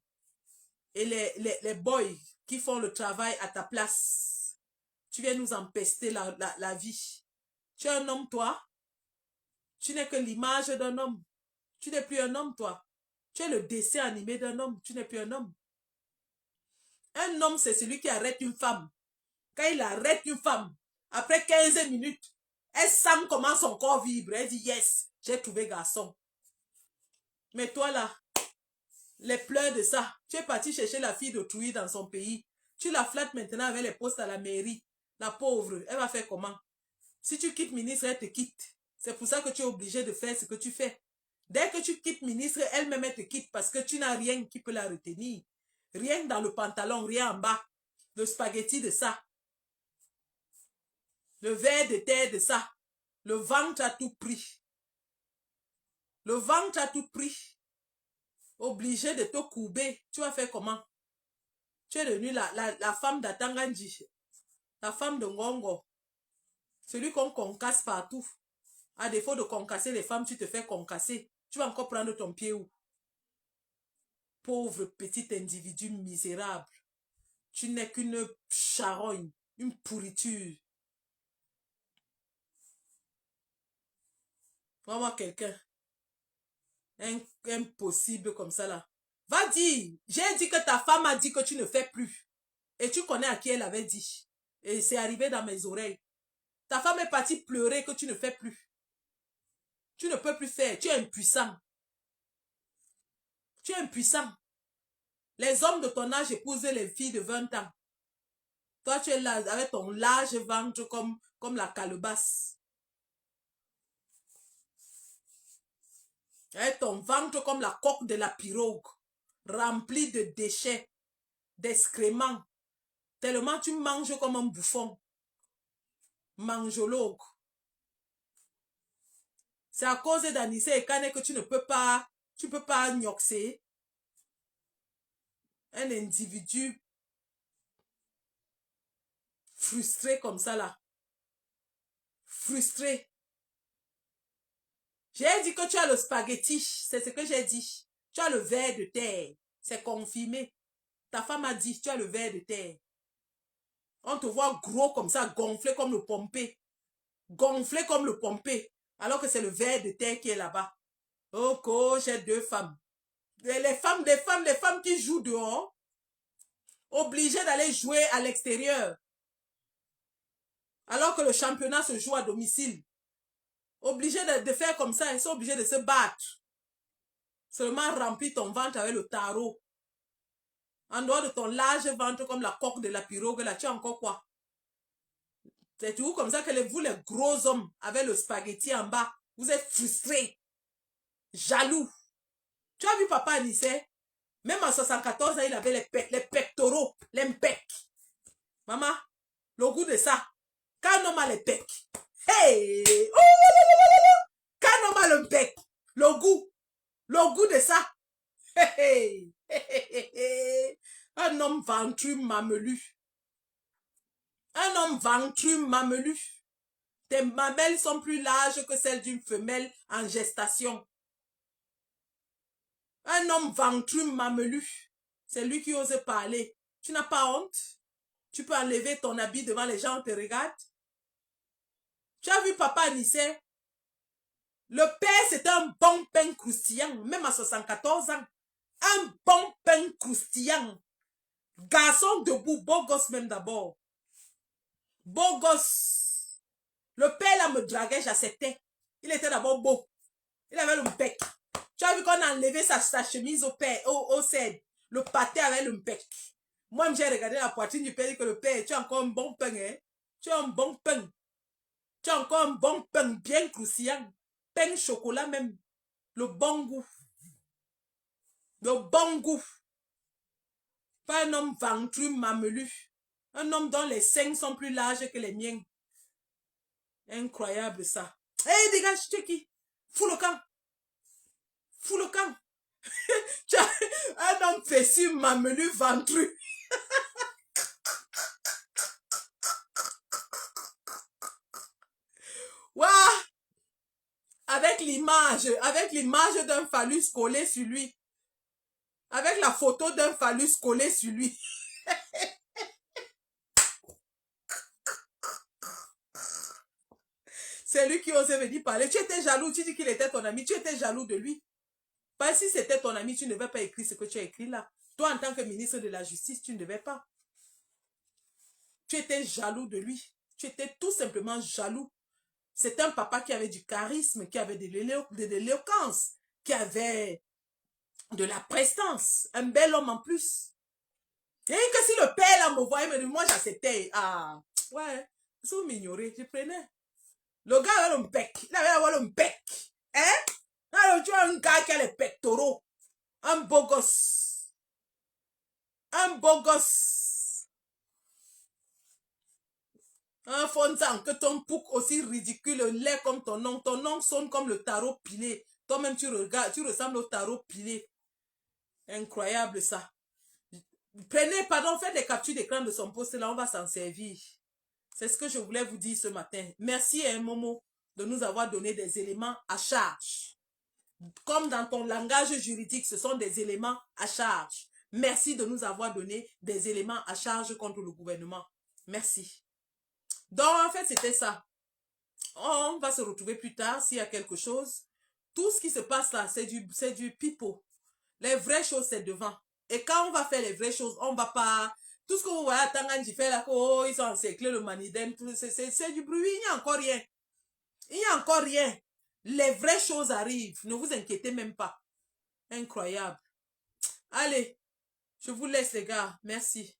et les boys qui font le travail à ta place. Tu viens nous empester la vie. Tu es un homme, toi. Tu n'es que l'image d'un homme. Tu n'es plus un homme, toi. Tu es le dessin animé d'un homme. Tu n'es plus un homme. Un homme, c'est celui qui arrête une femme. Quand il arrête une femme, après 15 minutes, elle sent comment son corps vibre. Elle dit, yes, j'ai trouvé garçon. Mais toi là, les pleurs de ça, tu es parti chercher la fille d'autrui dans son pays. Tu la flattes maintenant avec les postes à la mairie. La pauvre, elle va faire comment? Si tu quittes ministre, elle te quitte. C'est pour ça que tu es obligé de faire ce que tu fais. Dès que tu quittes ministre, elle-même elle te quitte parce que tu n'as rien qui peut la retenir. Rien dans le pantalon, rien en bas. Le spaghetti de ça. Le verre de terre de ça. Le ventre a tout pris. Le ventre a tout pris. Obligé de te courber. Tu vas faire comment? Tu es devenue la femme d'Atanganji. La femme de Ngongo. Celui qu'on concasse partout. À défaut de concasser les femmes, tu te fais concasser. Tu vas encore prendre ton pied où? Pauvre petit individu misérable. Tu n'es qu'une charogne, une pourriture. Vraiment quelqu'un. Impossible comme ça là. Va dire, j'ai dit que ta femme a dit que tu ne fais plus. Et tu connais à qui elle avait dit. Et c'est arrivé dans mes oreilles. Ta femme est partie pleurer que tu ne fais plus. Tu ne peux plus faire. Tu es impuissant. Tu es impuissant. Les hommes de ton âge épousent les filles de 20 ans. Toi, tu es là avec ton large ventre comme la calebasse. Avec ton ventre comme la coque de la pirogue. Rempli de déchets, d'excréments. Tellement tu manges comme un bouffon. Mangeologue. C'est à cause d'Anissé et Kane que tu peux pas gnoxer. Un individu frustré comme ça là. Frustré. J'ai dit que tu as le spaghetti. C'est ce que j'ai dit. Tu as le ver de terre. C'est confirmé. Ta femme a dit, tu as le ver de terre. On te voit gros comme ça, gonflé comme le pompé. Gonflé comme le pompé. Alors que c'est le ver de terre qui est là-bas. Oh, j'ai 2 femmes. Les femmes qui jouent dehors. Obligées d'aller jouer à l'extérieur. Alors que le championnat se joue à domicile. Obligés de faire comme ça, ils sont obligés de se battre. Seulement remplir ton ventre avec le tarot. En dehors de ton large ventre comme la coque de la pirogue, là, tu as encore quoi? C'est toujours comme ça que vous, les gros hommes, avec le spaghetti en bas, vous êtes frustrés, jaloux. Tu as vu papa Anissé? Même en 74 ans, il avait les pectoraux, les pecs. Maman, le goût de ça. Quand un homme a les pecs, hey! Quand un homme a le bec, le goût de ça. Hey, hey, hey. Un homme ventru mamelu. Un homme ventru mamelu. Tes mamelles sont plus larges que celles d'une femelle en gestation. Un homme ventru, mamelu. C'est lui qui ose parler. Tu n'as pas honte? Tu peux enlever ton habit devant les gens, on te regarde. Tu as vu papa Anissé? Le père, c'était un bon pain croustillant, même à 74 ans. Un bon pain croustillant. Garçon debout, beau gosse même d'abord. Beau gosse. Le père là me draguait, j'acceptais. Il était d'abord beau. Il avait le bec. Tu as vu qu'on a enlevé sa chemise au cèdre. Le pâté avec le bec. Moi, j'ai regardé la poitrine du père et que le père, tu as encore un bon pain, hein? Tu as un bon pain. Tu as encore un bon pain, bien croustillant. Pain chocolat même. Le bon goût. Le bon goût. Pas un homme ventru, mamelu. Un homme dont les seins sont plus larges que les miens. Incroyable ça. Hé, hey, dégage, tu es qui? Fous le camp. Fous le camp. Un homme fessu, mamelu, ventru. Waouh! Avec l'image d'un phallus collé sur lui. Avec la photo d'un phallus collé sur lui. C'est lui qui osait venir parler. Tu étais jaloux, tu dis qu'il était ton ami, tu étais jaloux de lui. Pas si c'était ton ami, tu ne devais pas écrire ce que tu as écrit là. Toi, en tant que ministre de la Justice, tu ne devais pas. Tu étais jaloux de lui. Tu étais tout simplement jaloux. C'est un papa qui avait du charisme, qui avait de l'éloquence, qui avait de la prestance. Un bel homme en plus. Et que si le père là me voyait, me dit, moi j'acceptais. Ah, ouais, si vous m'ignorez, je prenais. Le gars avait le bec. Il avait le bec. Hein? Alors, tu as un gars qui a les pectoraux. Un beau gosse. Un beau gosse. Un fonzan que ton pouc aussi ridicule, laid comme ton oncle. Ton oncle sonne comme le tarot pilé. Toi-même, tu regardes, tu ressembles au tarot pilé. Incroyable ça. Prenez, pardon, faites des captures d'écran de son poste là, on va s'en servir. C'est ce que je voulais vous dire ce matin. Merci Momo de nous avoir donné des éléments à charge. Comme dans ton langage juridique, ce sont des éléments à charge. Merci de nous avoir donné des éléments à charge contre le gouvernement. Merci. Donc, en fait, c'était ça. On va se retrouver plus tard s'il y a quelque chose. Tout ce qui se passe là, c'est du pipeau. Les vraies choses, c'est devant. Et quand on va faire les vraies choses, on va pas... Tout ce que vous voyez à Tanganji fait là, oh, ils ont encerclé le Maniden, c'est du bruit, il n'y a encore rien. Il n'y a encore rien. Les vraies choses arrivent. Ne vous inquiétez même pas. Incroyable. Allez, je vous laisse les gars. Merci.